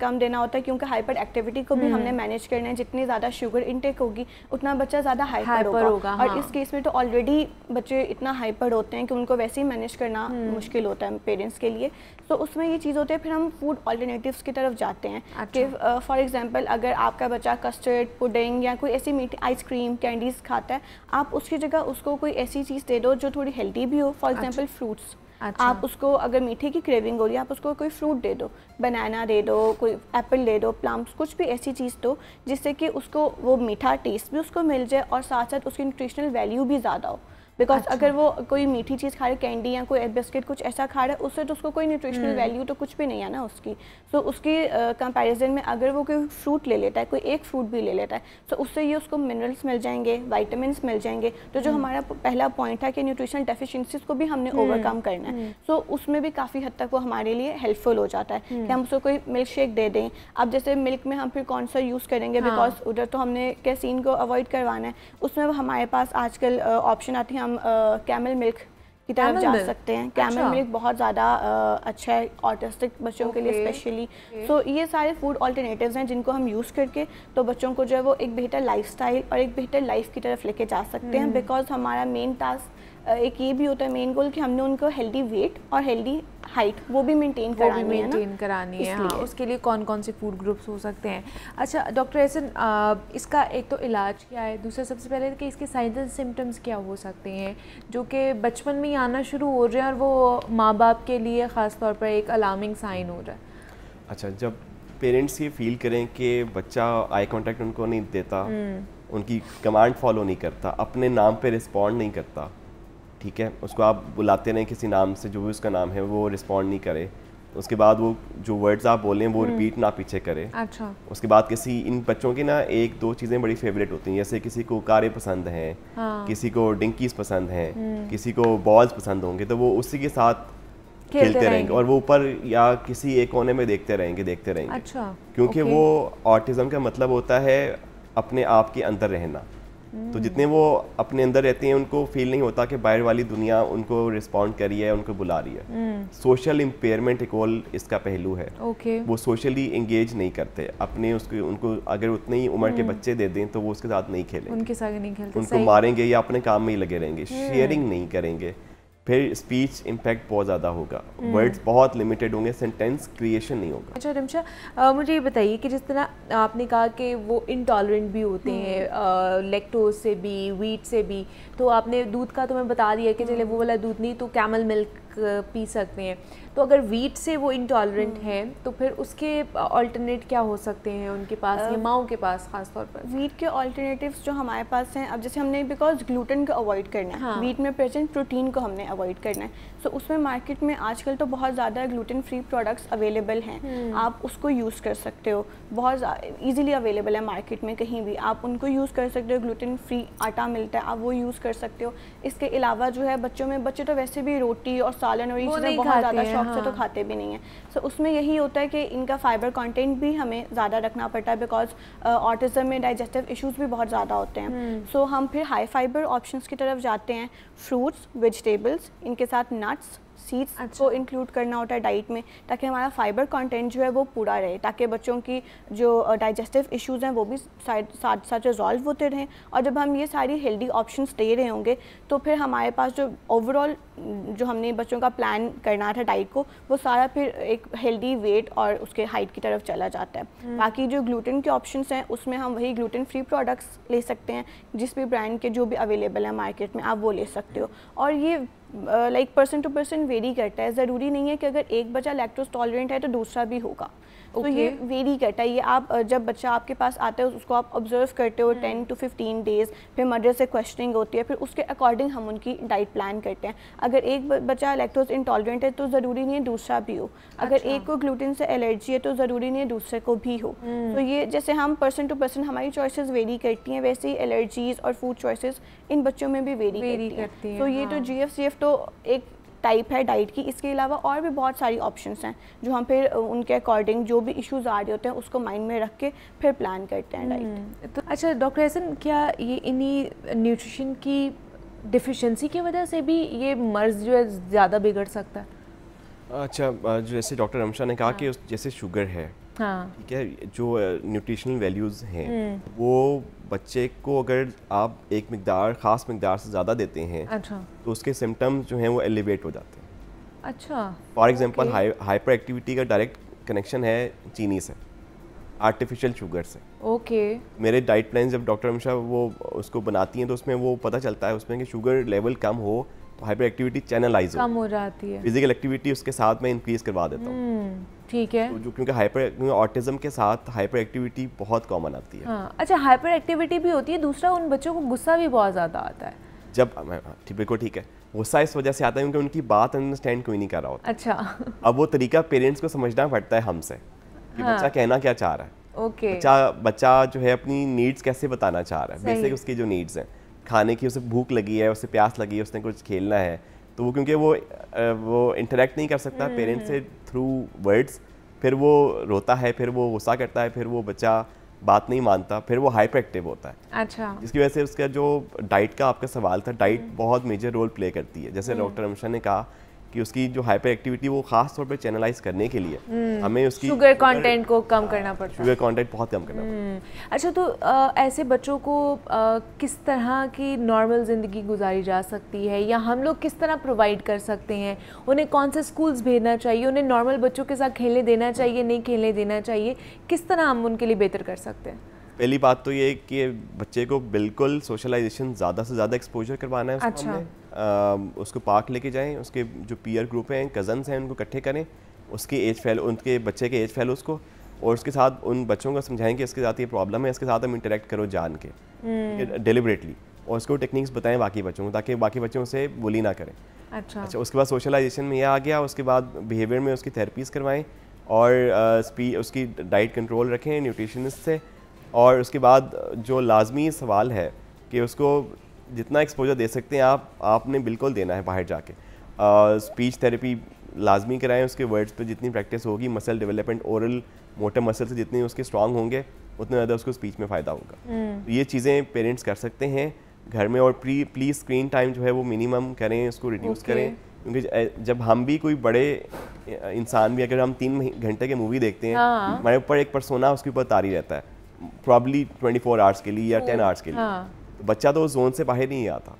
D: कम देना होता है क्योंकि हाइपर एक्टिविटी को भी हमने मैनेज करना है। जितनी ज़्यादा शुगर इनटेक होगी उतना बच्चा ज़्यादा हाइपर होगा। और इस केस में तो ऑलरेडी बच्चे इतना हाइपर होते हैं कि उनको वैसे ही मैनेज करना मुश्किल होता है पेरेंट्स के लिए। तो उसमें ये चीज़ होती है, फिर हम फूड ऑल्टरनेटिव्स की तरफ जाते हैं कि फॉर एग्जांपल अगर आपका बच्चा कस्टर्ड, पुडिंग या कोई ऐसी मीठी आइसक्रीम, कैंडीज़ खाता है, आप उसकी जगह उसको कोई ऐसी चीज़ दे दो जो थोड़ी हेल्दी भी हो। फॉर एग्जांपल फ्रूट्स, आप उसको अगर मीठे की क्रेविंग हो रही है, आप उसको कोई फ्रूट दे दो, बनाना दे दो, कोई एप्पल दे दो, प्लम्स, कुछ भी ऐसी चीज़ दो जिससे कि उसको वो मीठा टेस्ट भी उसको मिल जाए और साथ साथ उसकी न्यूट्रिशनल वैल्यू भी ज़्यादा हो। बिकॉज अगर वो कोई मीठी चीज़ खा रहे, कैंडी या कोई बिस्किट कुछ ऐसा खा रहा है, उससे तो उसको कोई न्यूट्रिशनल वैल्यू तो कुछ भी नहीं है ना उसकी। सो उसकी कंपैरिजन में अगर वो कोई फ्रूट ले लेता है, कोई एक फ्रूट भी ले लेता है, तो उससे ये उसको मिनरल्स मिल जाएंगे, वाइटामिन मिल जाएंगे। तो जो हमारा पहला पॉइंट है कि न्यूट्रिशनल डेफिशिएंसीज को भी हमने ओवरकम करना है, सो उसमें भी काफ़ी हद तक वो हमारे लिए हेल्पफुल हो जाता है कि हम उसको कोई मिल्क शेक दे दें। अब जैसे मिल्क में हम फिर कौन सा यूज़ करेंगे, बिकॉज उधर तो हमने कैसीन को अवॉइड करवाना है। उसमें हमारे पास आजकल ऑप्शन आती है, हम कैमल मिल्क की तरफ जा सकते हैं। कैमल मिल्क बहुत ज़्यादा अच्छा है ऑटिस्टिक बच्चों के लिए स्पेशली। सो ये सारे फूड ऑल्टरनेटिव्स हैं जिनको हम यूज़ करके तो बच्चों को जो है वो एक बेहतर लाइफस्टाइल और एक बेहतर लाइफ की तरफ लेके जा सकते हैं। बिकॉज हमारा मेन टास्क एक ये भी होता है, मेन गोल, कि हमने उनको हेल्दी वेट और हेल्दी हाइट वो भी मेंटेन करानी है।
A: हाँ, उसके लिए कौन कौन से फूड ग्रुप्स हो सकते हैं? अच्छा डॉक्टर एहसन, इसका एक तो इलाज क्या है, दूसरा सबसे पहले कि इसके साइंस एंड सिम्टम्स क्या हो सकते हैं जो कि बचपन में ही आना शुरू हो रहे हैं और वो माँ बाप के लिए ख़ास तौर पर एक अलार्मिंग साइन हो रहा है?
C: अच्छा, जब पेरेंट्स ये फील करें कि बच्चा आई कांटेक्ट उनको नहीं देता, उनकी कमांड फॉलो नहीं करता, अपने नाम पे रिस्पॉन्ड नहीं करता, ठीक है, उसको आप बुलाते रहें किसी नाम से, जो भी उसका नाम है वो रिस्पॉन्ड नहीं करे, उसके बाद वो जो वर्ड्स आप बोलें वो रिपीट ना पीछे करे।
A: अच्छा।
C: उसके बाद किसी, इन बच्चों की ना एक दो चीज़ें बड़ी फेवरेट होती हैं, जैसे किसी को कारे पसंद हैं, किसी को डिंकीज पसंद हैं, किसी को बॉल्स पसंद होंगे, तो वो उसी के साथ खेलते रहेंगे और वो ऊपर या किसी एक कोने में देखते रहेंगे।
A: अच्छा।
C: क्योंकि वो ऑटिज्म का मतलब होता है अपने आप के अंदर रहना। तो जितने वो अपने अंदर रहते हैं उनको फील नहीं होता कि बाहर वाली दुनिया उनको रिस्पॉन्ड कर रही है, उनको बुला रही है। सोशल इम्पेयरमेंट एक और इसका पहलू है। वो सोशली एंगेज नहीं करते अपने, उनको अगर उतनी उम्र के बच्चे दे दें तो वो उसके साथ नहीं खेलेंगे,
A: उनके साथ नहीं खेलते,
C: उनको मारेंगे या अपने काम में ही लगे रहेंगे, शेयरिंग नहीं करेंगे। फिर स्पीच इम्पैक्ट बहुत ज़्यादा होगा, वर्ड्स बहुत लिमिटेड होंगे, सेंटेंस क्रिएशन नहीं होगा।
A: अच्छा रिमशा, मुझे ये बताइए कि जिस तरह आपने कहा कि वो इंटॉलरेंट भी होते हैं लैक्टोज से भी, वीट से भी, तो आपने दूध का तो मैं बता दिया कि चले वो वाला दूध नहीं तो कैमल मिल्क पी सकते हैं। तो अगर वीट से वो इंटॉलरेंट हैं तो फिर उसके अल्टरनेट क्या हो सकते हैं उनके पास या माओं के पास खास तौर पर?
D: वीट के अल्टरनेटिव्स जो हमारे पास हैं, अब जैसे हमने बिकॉज ग्लूटेन को अवॉइड करना है, वीट में प्रेजेंट प्रोटीन को हमने अवॉइड करना है, सो उसमें मार्केट में आजकल तो बहुत ज़्यादा ग्लूटेन फ्री प्रोडक्ट्स अवेलेबल हैं, आप उसको यूज़ कर सकते हो, बहुत ईजिली अवेलेबल है मार्केट में, कहीं भी आप उनको यूज़ कर सकते हो। ग्लूटेन फ्री आटा मिलता है, आप वो यूज़ कर सकते हो। इसके अलावा जो है बच्चों में, बच्चे तो वैसे भी रोटी और सालन और ये चीज़ें बहुत ज़्यादा शौक से तो खाते भी नहीं है। सो उसमें यही होता है कि इनका फाइबर कंटेंट भी हमें ज़्यादा रखना पड़ता है, बिकॉज ऑटिज्म में डाइजेस्टिव इश्यूज भी बहुत ज़्यादा होते हैं। सो हम फिर हाई फाइबर ऑप्शंस की तरफ जाते हैं, फ्रूट्स, वेजिटेबल्स, इनके साथ नट्स, सीड्स को इंक्लूड करना होता है डाइट में, ताकि हमारा फाइबर कंटेंट जो है वो पूरा रहे, ताकि बच्चों की जो डाइजेस्टिव इश्यूज़ हैं वो भी साथ साथ रिजॉल्व होते रहें। और जब हम ये सारी हेल्दी ऑप्शंस दे रहे होंगे तो फिर हमारे पास जो ओवरऑल जो हमने बच्चों का प्लान करना था डाइट को, वो सारा फिर एक हेल्दी वेट और उसके हाइट की तरफ चला जाता है। बाकी जो ग्लूटेन के ऑप्शंस हैं उसमें हम वही ग्लूटेन फ्री प्रोडक्ट्स ले सकते हैं, जिस भी ब्रांड के जो भी अवेलेबल है मार्केट में आप वो ले सकते हो। और ये like person to person vary करता है, ज़रूरी नहीं है कि अगर एक बच्चा लैक्टोज टॉलरेंट है तो दूसरा भी होगा। तो ये वेरी करता है। ये आप जब बच्चा आपके पास आता है उसको आप ऑब्जर्व करते हो 10 to 15 डेज़, फिर मदर से क्वेश्चनिंग होती है, फिर उसके अकॉर्डिंग हम उनकी डाइट प्लान करते हैं। अगर एक बच्चा लैक्टोज इंटॉलरेंट है तो ज़रूरी नहीं है दूसरा भी हो, अगर एक को ग्लूटेन से एलर्जी है तो ज़रूरी नहीं है दूसरे को भी हो। तो ये जैसे हम पर्सन टू पर्सन हमारी चॉइसेस वेरी करती हैं, वैसे ही एलर्जीज़ और फूड चॉइसेस इन बच्चों में भी वेरी करती हैं। तो ये तो GFCF तो एक टाइप है डाइट की, इसके अलावा और भी बहुत सारी ऑप्शंस हैं जो हम फिर उनके अकॉर्डिंग जो भी इश्यूज आ रहे होते हैं उसको माइंड में रख के फिर प्लान करते हैं डाइट।
A: तो अच्छा डॉक्टर एहसन, क्या ये इन्हीं न्यूट्रिशन की डिफिशिएंसी की वजह से भी ये मर्ज़ जो है ज़्यादा बिगड़ सकता है?
C: अच्छा, जैसे डॉक्टर रमशा ने कहा कि जैसे शुगर है, ठीक है, जो न्यूट्रिशनल वैल्यूज़ हैं वो बच्चे को अगर आप एक ख़ास मिकदार से ज़्यादा देते हैं, अच्छा, तो उसके सिम्टम्स जो हैं वो एलिवेट हो जाते हैं। अच्छा, फॉर एग्जांपल हाइपर एक्टिविटी का डायरेक्ट कनेक्शन है चीनी से, आर्टिफिशियल शुगर से। ओके, मेरे डाइट प्लान जब डॉक्टर रमशा वो उसको बनाती हैं तो उसमें वो पता चलता है उसमें कि शुगर लेवल कम हो तो हाइपर एक्टिविटी चैनलाइज
A: कम हो जाती है,
C: फिजिकल एक्टिविटी उसके साथ में इंक्रीज करवा देता हूँ।
A: ठीक है,
C: तो क्योंकि ऑटिज्म के साथ हाइपर एक्टिविटी बहुत कॉमन आती है।
A: हाँ, अच्छा, हाइपर एक्टिविटी भी होती है, दूसरा उन बच्चों को गुस्सा भी बहुत ज़्यादा आता है।
C: जब बिल्कुल ठीक है, गुस्सा इस वजह से आता है क्योंकि उनकी बात अंडरस्टैंड कोई नहीं कर रहा होता।
A: अच्छा।
C: अब वो तरीका पेरेंट्स को समझना पड़ता है हमसे कि बच्चा कहना क्या चाह रहा है।
A: ओके।
C: बच्चा जो है अपनी नीड्स कैसे बताना चाह रहा है, बेसिक उसकी जो नीड्स हैं, खाने की, उसे भूख लगी है, उसे प्यास लगी है, उसने कुछ खेलना है, तो वो क्योंकि वो इंटरेक्ट नहीं कर सकता पेरेंट्स से थ्रू वर्ड्स, फिर वो रोता है, फिर वो गुस्सा करता है, फिर वो बच्चा बात नहीं मानता, फिर वो हाइपर एक्टिव होता है।
A: अच्छा।
C: जिसकी वजह से उसका जो डाइट का आपका सवाल था, डाइट बहुत मेजर रोल प्ले करती है। जैसे डॉक्टर अमशा ने कहा कि उसकी जो हाइपर एक्टिविटी वो खास तौर पे चैनलाइज करने के लिए हमें उसकी
A: शुगर कंटेंट को कम करना पड़ता है।
C: शुगर कंटेंट बहुत कम करना पड़ता है।
A: अच्छा, तो ऐसे बच्चों को किस तरह की नॉर्मल ज़िंदगी गुजारी जा सकती है, या हम लोग किस तरह प्रोवाइड कर सकते हैं? उन्हें कौन से स्कूल्स भेजना चाहिए? उन्हें नॉर्मल बच्चों के साथ खेलने देना चाहिए, नहीं खेलने देना चाहिए? किस तरह हम उनके लिए बेहतर कर सकते हैं?
C: पहली बात तो ये कि बच्चे को बिल्कुल सोशलाइजेशन ज़्यादा से ज़्यादा एक्सपोजर करवाना है उसको।
A: अच्छा।
C: उसको पार्क लेके जाएं, उसके जो पीयर ग्रुप हैं, कज़न्स हैं, उनको इकट्ठे करें, उसके एज फेलो, उनके बच्चे के एज फेलोज़ को, और उसके साथ उन बच्चों को समझाएं कि इसके साथ ये प्रॉब्लम है, इसके साथ हम इंटरेक्ट करो जान के डेलिबरेटली, और उसको टेक्निक्स बताएं बाकी बच्चों को, ताकि बाकी बच्चों से बुली ना करें।
A: अच्छा।
C: उसके बाद सोशलाइजेशन में यह आ गया, उसके बाद बिहेवियर में उसकी थेरेपीज़ करवाएं, और उसकी डाइट कंट्रोल रखें न्यूट्रिशनिस्ट से। और उसके बाद जो लाजमी सवाल है कि उसको जितना एक्सपोजर दे सकते हैं आपने बिल्कुल देना है बाहर जाके। स्पीच थेरेपी लाजमी कराएं, उसके वर्ड्स पे जितनी प्रैक्टिस होगी, muscle development, oral motor muscle से जितने उसके स्ट्रांग होंगे उतने ज़्यादा उसको स्पीच में फ़ायदा होगा। तो ये चीज़ें पेरेंट्स कर सकते हैं घर में। और प्लीज़ स्क्रीन टाइम जो है वो मिनिमम करें, उसको रिड्यूस करें, क्योंकि जब हम भी कोई बड़े इंसान भी, अगर हम 3 घंटे की मूवी देखते हैं, हमारे ऊपर एक पर्सोना उसके ऊपर तारी रहता है, प्रॉब्ली 24 आवर्स के लिए या 10 आवर्स के लिए। तो बच्चा तो उस जोन से बाहर नहीं आता,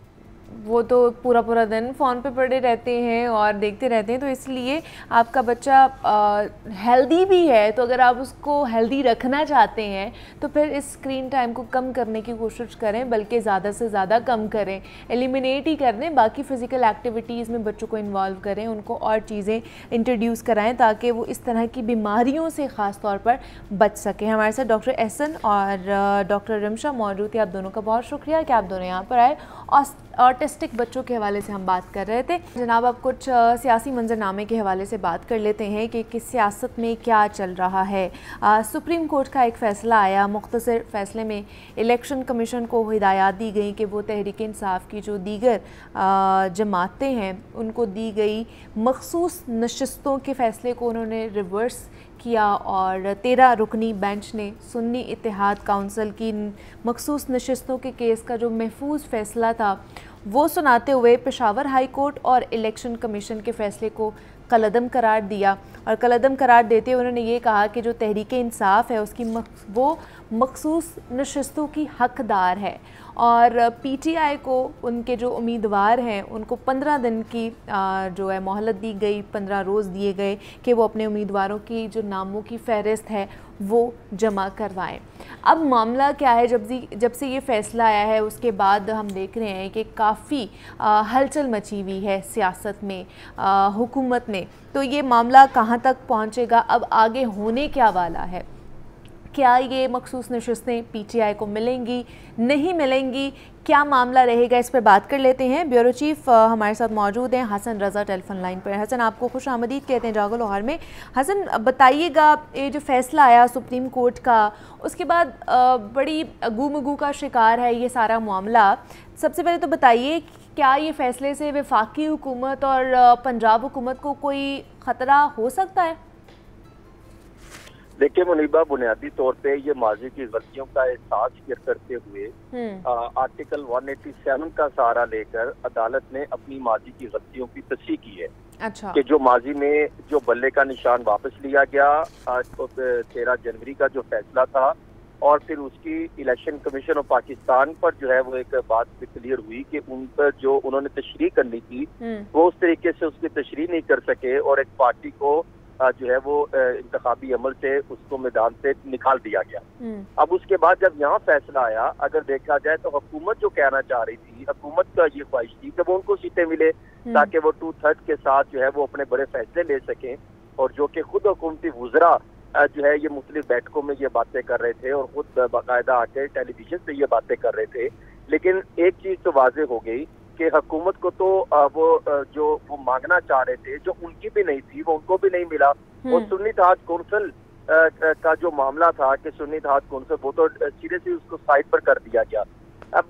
A: वो तो पूरा दिन फ़ोन पे पड़े रहते हैं और देखते रहते हैं। तो इसलिए आपका बच्चा हेल्दी भी है, तो अगर आप उसको हेल्दी रखना चाहते हैं तो फिर इस स्क्रीन टाइम को कम करने की कोशिश करें, बल्कि ज़्यादा से ज़्यादा कम करें, एलिमिनेट ही कर दें। बाकी फ़िज़िकल एक्टिविटीज़ में बच्चों को इन्वॉल्व करें, उनको और चीज़ें इंट्रोड्यूस कराएँ ताकि वो इस तरह की बीमारियों से ख़ास तौर पर बच सकें। हमारे साथ डॉक्टर एहसन और डॉक्टर रमशा मौजूद थे। आप दोनों का बहुत शुक्रिया कि आप दोनों यहाँ पर आए। ऑटिस्टिक बच्चों के हवाले से हम बात कर रहे थे। जनाब, अब कुछ सियासी मंजरनामे के हवाले से बात कर लेते हैं कि सियासत में क्या चल रहा है। सुप्रीम कोर्ट का एक फ़ैसला आया। मुख्तसर फ़ैसले में इलेक्शन कमीशन को हिदायत दी गई कि वो तहरीक इंसाफ की जो दीगर जमातें हैं उनको दी गई मखसूस नशस्तों के फ़ैसले को उन्होंने रिवर्स किया, और 13 रुकनी बेंच ने सुन्नी इत्तेहाद काउंसिल की मखसूस नशस्तों के केस का जो महफूज फ़ैसला था वो सुनाते हुए पेशावर हाई कोर्ट और इलेक्शन कमीशन के फ़ैसले को कलअदम करार दिया। और कलअदम करार देते हुए उन्होंने ये कहा कि जो तहरीक इंसाफ है उसकी वो मखसूस नशस्तों की हकदार है, और पीटीआई को उनके जो उम्मीदवार हैं उनको 15 दिन की जो है मोहलत दी गई, 15 रोज़ दिए गए कि वो अपने उम्मीदवारों की जो नामों की फ़हरिस्त है वो जमा करवाएं। अब मामला क्या है, जब से ये फ़ैसला आया है उसके बाद हम देख रहे हैं कि काफ़ी हलचल मची हुई है सियासत में, हुकूमत में। तो ये मामला कहाँ तक पहुँचेगा, अब आगे होने क्या वाला है? क्या ये मखसूस नशस्तें पीटीआई को मिलेंगी, नहीं मिलेंगी, क्या मामला रहेगा, इस पर बात कर लेते हैं। ब्यूरो चीफ हमारे साथ मौजूद हैं हसन रज़ा टेलीफोन लाइन पर। हसन, आपको खुश आमदीद कहते हैं जागो लाहौर में। हसन, बताइएगा ये जो फ़ैसला आया सुप्रीम कोर्ट का, उसके बाद बड़ी गुमगू का शिकार है ये सारा मामला। सबसे पहले तो बताइए, क्या ये फ़ैसले से वफाकी हुकूमत और पंजाब हुकूमत को कोई ख़तरा हो सकता है?
E: देखिए मुनीबा, बुनियादी तौर पे ये माजी की गलतियों का एहसास करते हुए आर्टिकल 187 का सहारा लेकर अदालत ने अपनी माजी की गलतियों की तस्दीक की है।
A: अच्छा।
E: कि जो माजी में जो बल्ले का निशान वापस लिया गया, 13 जनवरी का जो फैसला था, और फिर उसकी इलेक्शन कमीशन ऑफ पाकिस्तान पर जो है वो एक बात क्लियर हुई कि उन पर जो उन्होंने तशरीह करनी थी वो उस तरीके से उसकी तशरीह नहीं कर सके, और एक पार्टी को जो है वो इंतखाबी अमल से उसको मैदान से निकाल दिया गया। अब उसके बाद जब यहाँ फैसला आया, अगर देखा जाए तो हुकूमत जो कहना चाह रही थी, हुकूमत का ये ख्वाहिश थी कि वो उनको सीटें मिले ताकि वो 2/3 के साथ जो है वो अपने बड़े फैसले ले सकें, और जो कि खुद हुकूमती वुज़रा जो है ये मुख्तलिफ बैठकों में ये बातें कर रहे थे और खुद बाकायदा आके टेलीविजन से ये बातें कर रहे थे। लेकिन एक चीज तो वाज़ेह हो गई कि हुकूमत को तो वो मांगना चाह रहे थे, जो उनकी भी नहीं थी, वो उनको भी नहीं मिला। और सुन्नी इत्तेहाद कौंसिल का जो मामला था कि सुन्नी इत्तेहाद कौंसिल, वो तो सीरियसली उसको साइड पर कर दिया गया। अब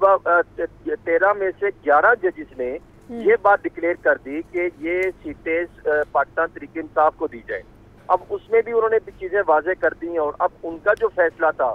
E: 13 में से 11 जजेस ने ये बात डिक्लेयर कर दी कि ये सीटें पाकिस्तान तहरीक-ए-इंसाफ को दी जाए। अब उसमें भी उन्होंने चीजें वाजे कर दी और अब उनका जो फैसला था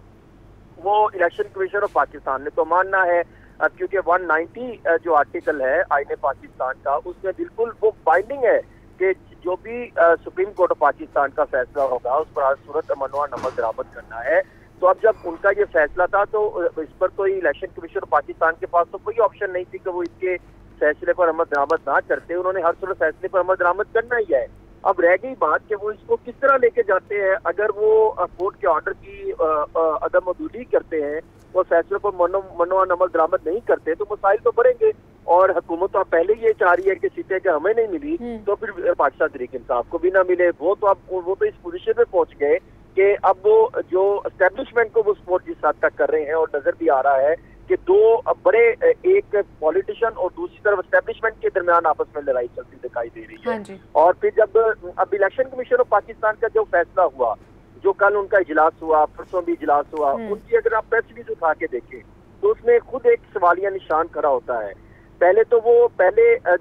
E: वो इलेक्शन कमीशन ऑफ पाकिस्तान ने तो मानना है, क्योंकि 190 जो आर्टिकल है आईने पाकिस्तान का, उसमें बिल्कुल वो बाइंडिंग है कि जो भी सुप्रीम कोर्ट ऑफ पाकिस्तान का फैसला होगा उस पर हर सूरत अमन व अमल दरामद करना है। तो अब जब उनका ये फैसला था तो इस पर तो इलेक्शन कमीशन ऑफ पाकिस्तान के पास तो कोई ऑप्शन नहीं थी कि वो इसके फैसले पर अमल दरामद ना करते। उन्होंने हर सूरत फैसले पर अमल दरामद करना ही है। अब रह गई बात कि वो इसको किस तरह लेके जाते हैं। अगर वो कोर्ट के ऑर्डर की अदम मौजूदगी करते हैं और फैसले पर मनो अमल दरामद नहीं करते तो मसाइल तो बढ़ेंगे। और हुकूमत तो पहले ये चाह रही है कि सीटें के हमें नहीं मिली तो फिर पाकिस्तान तहरीक इंसाफ को भी ना मिले। वो तो इस पोजीशन पे पहुंच गए कि अब वो जो एस्टेब्लिशमेंट को वो सपोर्ट जिस हद तक कर रहे हैं और नजर भी आ रहा है कि दो बड़े, एक पॉलिटिशियन और दूसरी तरफ एस्टेब्लिशमेंट के दरमियान आपस में लड़ाई चलती दिखाई दे रही है।
A: हाँ,
E: और फिर जब अब इलेक्शन कमीशन ऑफ पाकिस्तान का जो फैसला हुआ, जो कल उनका इजलास हुआ, परसों भी इजलास हुआ, उनकी अगर आप प्रेस रिलीज उठा के देखें तो उसमें खुद एक सवालिया निशान खड़ा होता है। पहले तो वो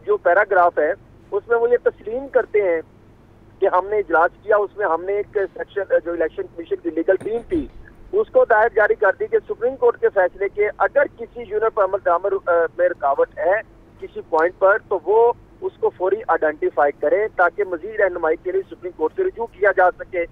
E: जो पैराग्राफ है उसमें वो ये तस्लीम करते हैं कि हमने इजलास किया, उसमें हमने एक सेक्शन जो इलेक्शन कमीशन की लीगल टीम थी उसको दायर जारी कर दी कि सुप्रीम कोर्ट के फैसले के अगर किसी यूनिट पर अमल दरामद में रुकावट है किसी पॉइंट पर तो वो उसको फौरी आइडेंटिफाई करे ताकि मजीद रहनुमाई के लिए सुप्रीम कोर्ट से रुजू किया जा सके।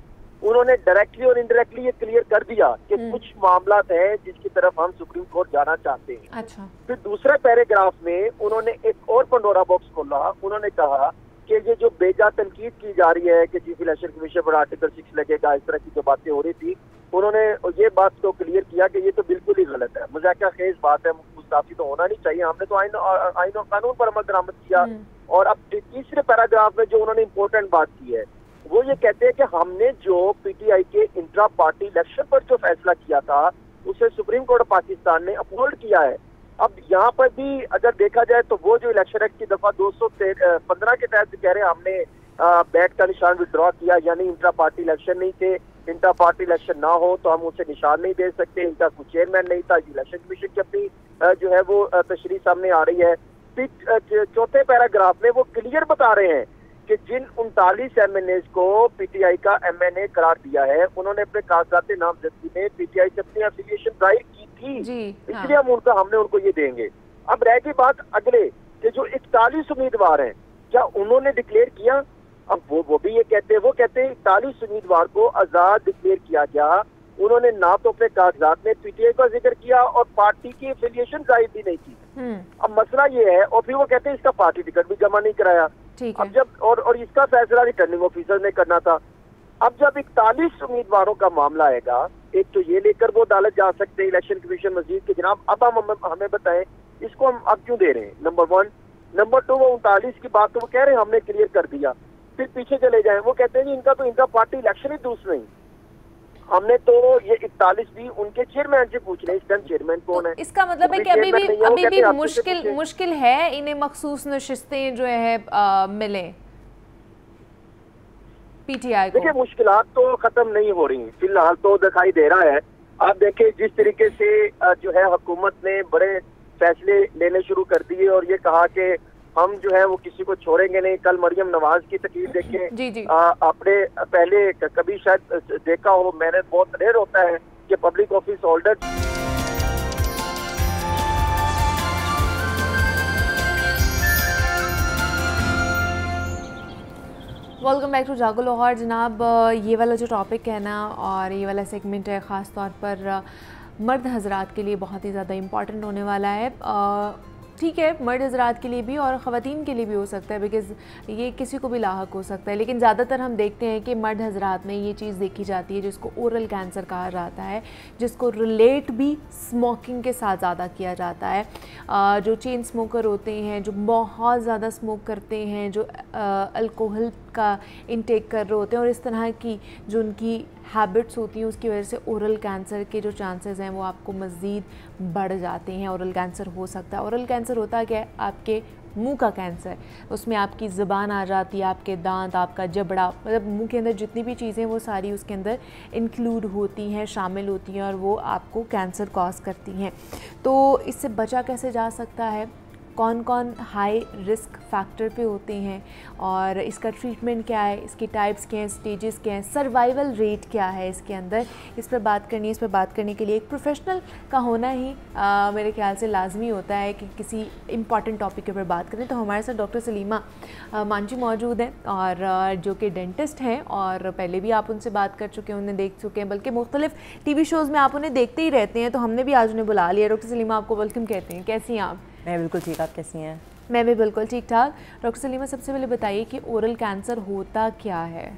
E: उन्होंने डायरेक्टली और इनडायरेक्टली ये क्लियर कर दिया कि कुछ मामला हैं जिसकी तरफ हम सुप्रीम कोर्ट जाना चाहते हैं।
A: अच्छा।
E: फिर दूसरे पैराग्राफ में उन्होंने एक और पंडोरा बॉक्स खोला। उन्होंने कहा कि ये जो बेजा तनकीद की जा रही है कि चीफ इलेक्शन कमीशन पर आर्टिकल 6 लगेगा, इस तरह की जो बातें हो रही थी, उन्होंने ये बात को क्लियर किया कि ये तो बिल्कुल ही गलत है, मजाकिया खेज बात है, मुस्ताफी तो होना नहीं चाहिए। हमने तो आइन और कानून पर अमल दरामद किया। और अब तीसरे पैराग्राफ में जो उन्होंने इम्पोर्टेंट बात की है वो ये कहते हैं कि हमने जो पीटीआई के इंट्रा पार्टी इलेक्शन पर जो फैसला किया था उसे सुप्रीम कोर्ट ऑफ पाकिस्तान ने अपहोल्ड किया है। अब यहाँ पर भी अगर देखा जाए तो वो जो इलेक्शन एक्ट की दफा 215 के तहत कह रहे हैं हमने बैट का निशान विड्रॉ किया, यानी इंट्रा पार्टी इलेक्शन नहीं थे, इंट्रा पार्टी इलेक्शन ना हो तो हम उसे निशान नहीं दे सकते, इनका कोई चेयरमैन नहीं था। इलेक्शन कमीशन की अपनी जो है वो तशरीह सामने आ रही है। फिर चौथे पैराग्राफ में वो क्लियर बता रहे हैं कि जिन 39 MNAs को पीटीआई का MNA करार दिया है उन्होंने अपने कागजात नामजदगी में पीटीआई से अपनी एफिलिएशन जाहिर की थी, इसलिए हमने उनको ये देंगे। अब रह गई बात अगले कि जो 41 उम्मीदवार हैं क्या उन्होंने डिक्लेयर किया? अब वो भी ये कहते हैं, वो कहते हैं 41 उम्मीदवार को आजाद डिक्लेयर किया गया। उन्होंने ना तो अपने कागजात में पीटीआई का जिक्र किया और पार्टी की एफिलिएशन जाहिर भी नहीं की। अब मसला ये है, और फिर वो कहते हैं इसका पार्टी टिकट भी जमा नहीं कराया। अब जब और इसका फैसला रिटर्निंग ऑफिसर ने करना था। अब जब 41 उम्मीदवारों का मामला आएगा, एक तो ये लेकर वो अदालत जा सकते हैं इलेक्शन कमीशन मजीद के जनाब अब हम हमें बताएं इसको हम अब क्यों दे रहे हैं, नंबर 1। नंबर 2, वो 39 की बात तो वो कह रहे हैं हमने क्लियर कर दिया। फिर पीछे चले जाए, वो कहते हैं इनका तो इनका पार्टी इलेक्शन ही दूसरा नहीं, हमने तो ये 41 भी उनके चेयरमैन से पूछ रहे हैं, इस टाइम चेयरमैन कौन है।
A: इसका मतलब है कि अभी भी मुश्किल है इन्हें मखसूस नशिस्तें जो है मिले पीटीआई को।
E: देखिए मुश्किलात तो खत्म नहीं हो रही, फिलहाल तो दिखाई दे रहा है। आप देखिए जिस तरीके से जो है हुकूमत ने बड़े फैसले लेने शुरू कर दिए और ये कहा कि हम जो है वो किसी को छोड़ेंगे नहीं। कल मरियम नवाज की तकरीर देखें, आपने पहले कभी शायद देखा हो, मैंने बहुत रेयर होता है कि public office holder
A: welcome back to Jago Lahore. जनाब ये वाला जो टॉपिक है ना और ये वाला सेगमेंट है ख़ास तौर पर मर्द हजरात के लिए बहुत ही ज़्यादा इम्पॉर्टेंट होने वाला है। ठीक है, मर्द हजरात के लिए भी और ख़वातीन के लिए भी हो सकता है, बिकॉज़ ये किसी को भी लाहक हो सकता है। लेकिन ज़्यादातर हम देखते हैं कि मर्द हजरात में ये चीज़ देखी जाती है जिसको ओरल कैंसर कहा जाता है, जिसको रिलेट भी स्मोकिंग के साथ ज़्यादा किया जाता है। जो चेन स्मोकर होते हैं, जो बहुत ज़्यादा स्मोक करते हैं, जो अल्कोहल का इंटेक कर रहे होते हैं और इस तरह की जो उनकी हैबिट्स होती हैं उसकी वजह से ओरल कैंसर के जो चांसेस हैं वो आपको मज़ीद बढ़ जाते हैं। ओरल कैंसर हो सकता है। ओरल कैंसर होता क्या है? आपके मुंह का कैंसर, उसमें आपकी ज़ुबान आ जाती है, आपके दांत, आपका जबड़ा, मतलब मुंह के अंदर जितनी भी चीज़ें वो सारी उसके अंदर इंक्लूड होती हैं, शामिल होती हैं और वो आपको कैंसर कॉज करती हैं। तो इससे बचा कैसे जा सकता है? कौन कौन हाई रिस्क फैक्टर पे होते हैं और इसका ट्रीटमेंट क्या है, इसकी टाइप्स क्या हैं, स्टेजेस क्या हैं, सर्वाइवल रेट क्या है इसके अंदर, इस पर बात करनी है। इस पर बात करने के लिए एक प्रोफेशनल का होना ही मेरे ख्याल से लाजमी होता है कि किसी इम्पॉर्टेंट टॉपिक के ऊपर बात करें। तो हमारे साथ डॉक्टर सलीमा मांझी मौजूद हैं और जो कि डेंटिस्ट हैं और पहले भी आप उनसे बात कर चुके हैं, उन्हें देख चुके हैं, बल्कि मुख्तलिफ टीवी शोज़ में आप उन्हें देखते ही रहते हैं, तो हमने भी आज उन्हें बुला लिया। डॉक्टर सलीमा आपको वेलकम कहते हैं, कैसी हैं आप?
F: मैं बिल्कुल ठीक, आप कैसी हैं?
A: मैं भी बिल्कुल ठीक ठाक। डॉक्टर सलीमा, सबसे पहले बताइए कि ओरल कैंसर होता क्या है?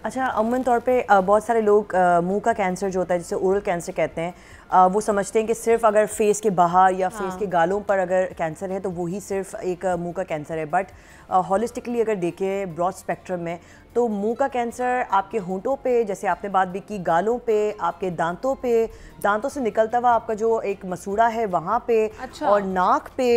F: अच्छा, अमूमन तौर पे बहुत सारे लोग मुंह का कैंसर जो होता है जिसे ओरल कैंसर कहते हैं, वो समझते हैं कि सिर्फ अगर फेस के बाहर या फेस के गालों पर अगर कैंसर है तो वही सिर्फ एक मुंह का कैंसर है। बट हॉलिस्टिकली अगर देखें ब्रॉड स्पेक्ट्रम में तो मुंह का कैंसर आपके होंठों पे, जैसे आपने बात भी की, गालों पे, आपके दांतों पे, दांतों से निकलता हुआ आपका जो एक मसूड़ा है वहाँ पे,
A: अच्छा।
F: और नाक पे,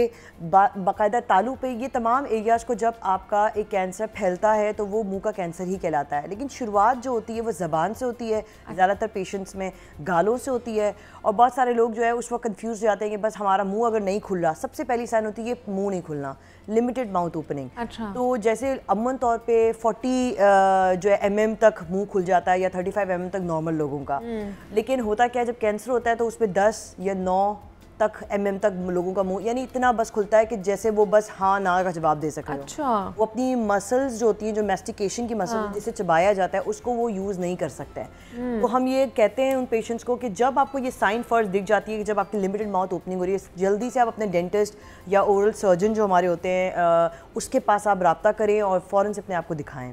F: बाकायदा तालू पे, ये तमाम एरियाज़ को जब आपका एक कैंसर फैलता है तो वो मुंह का कैंसर ही कहलाता है। लेकिन शुरुआत जो होती है वो ज़बान से होती है, ज़्यादातर पेशेंट्स में गालों से होती है, और बहुत सारे लोग जो है उस वक्त कंफ्यूज हो जाते हैं कि बस हमारा मुंह अगर नहीं खुल रहा, सबसे पहली साइन होती है मुंह नहीं खुलना, लिमिटेड माउथ ओपनिंग।
A: अच्छा।
F: तो जैसे अमूमन तौर पे 40 जो है mm तक मुंह खुल जाता है या 35 mm तक नॉर्मल लोगों का। लेकिन होता क्या है, जब कैंसर होता है तो उसमें 10 या 9 तक mm तक लोगों का मुंह, यानी इतना बस खुलता है कि जैसे वो बस हाँ ना का जवाब दे सके।
A: अच्छा।
F: वो अपनी मसल्स जो होती हैं, जो मैस्टिकेशन की मसल्स जिसे चबाया जाता है, उसको वो यूज़ नहीं कर सकते हैं। तो हम ये कहते हैं उन पेशेंट्स को कि जब आपको ये साइन फर्स्ट दिख जाती है कि जब आपकी लिमिटेड माउथ ओपनिंग हो रही है, जल्दी से आप अपने डेंटिस्ट या ओरल सर्जन जो हमारे होते हैं उसके पास आप रब्ता करें और फ़ौरन से अपने आप को दिखाएं।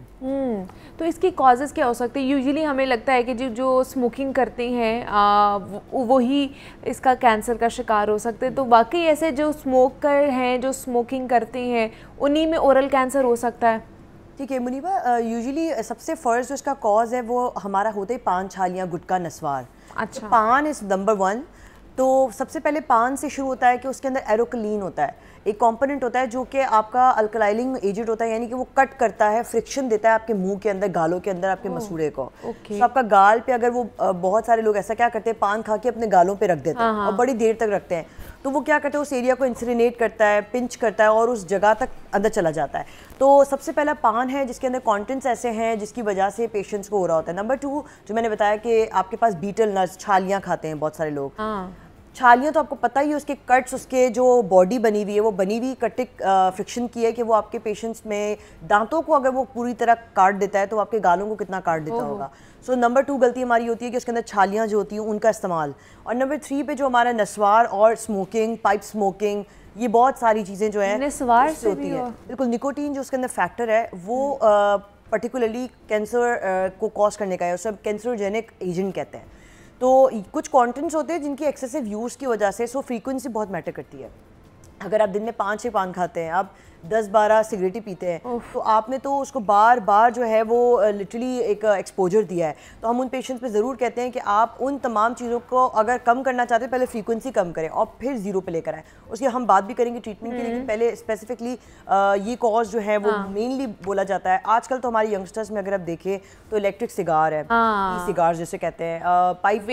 A: तो इसकी कॉजेज़ क्या हो सकते हैं? यूजुअली हमें लगता है कि जो स्मोकिंग करते हैं वही इसका कैंसर का शिकार हो सकते हैं। तो वाकई ऐसे जो स्मोकर हैं, जो स्मोकिंग करते हैं, उन्हीं में ओरल कैंसर हो सकता है?
F: ठीक है मुनीबा, यूजुअली सबसे फर्स्ट जो इसका कॉज है वो हमारा होता है पान, छालियाँ, गुटखा, नस्वार।
A: अच्छा।
F: तो पान इज़ नंबर 1। तो सबसे पहले पान से शुरू होता है कि उसके अंदर एरोक्लिन होता है, एक कंपोनेंट होता है जो कि आपका अल्कलाइलिंग एजेंट होता है, यानी कि वो कट करता है, फ्रिक्शन देता है आपके मुंह के अंदर, गालों के अंदर, आपके मसूड़े को। तो आपका गाल पे अगर वो बहुत सारे लोग ऐसा क्या करते हैं, पान खा के अपने गालों पे रख देते हैं और बड़ी देर तक रखते हैं, तो वो क्या करते हैं, उस एरिया को इंसिनेट करता है, पिंच करता है और उस जगह तक अंदर चला जाता है। तो सबसे पहला पान है जिसके अंदर कंटेंट्स ऐसे हैं जिसकी वजह से पेशेंट्स को हो रहा होता है। नंबर 2 जो मैंने बताया कि आपके पास बीटल नट्स, छालियाँ खाते हैं बहुत सारे लोग। छालियाँ तो आपको पता ही है, उसके कट्स, उसके जो बॉडी बनी हुई है वो बनी हुई कटिक फ्रिक्शन की है कि वो आपके पेशेंट्स में दांतों को अगर वो पूरी तरह काट देता है तो आपके गालों को कितना काट देता होगा। सो नंबर 2 गलती हमारी होती है कि उसके अंदर छालियाँ जो होती हैं उनका इस्तेमाल। और नंबर 3 पे जो हमारा नस्वार और स्मोकिंग, पाइप स्मोकिंग, ये बहुत सारी चीज़ें जो हैं
A: नस्वार से
F: होती है। बिल्कुल, निकोटीन जो उसके अंदर फैक्टर है वो पर्टिकुलरली कैंसर को कॉज करने का है, उसे कैंसरोजेनिक एजेंट कहते हैं। तो कुछ कंटेंट्स होते हैं जिनकी एक्सेसिव यूज़ की वजह से फ्रीक्वेंसी बहुत मैटर करती है। अगर आप दिन में 5-6 पान खाते हैं, आप 10-12 सिगरेट पीते हैं, तो आपने तो उसको बार बार जो है वो लिटरली एक एक्सपोजर दिया है। तो हम उन पेशेंट्स पे ज़रूर कहते हैं कि आप उन तमाम चीज़ों को अगर कम करना चाहते हैं, पहले फ्रीक्वेंसी कम करें और फिर 0 पे लेकर आएँ। उसकी हम बात भी करेंगे ट्रीटमेंट की, लेकिन पहले स्पेसिफिकली ये कॉज जो है वो मेनली बोला जाता है। आजकल तो हमारे यंगस्टर्स में अगर आप देखें तो इलेक्ट्रिक सिगार है, ई सिगार जैसे कहते हैं, पाइप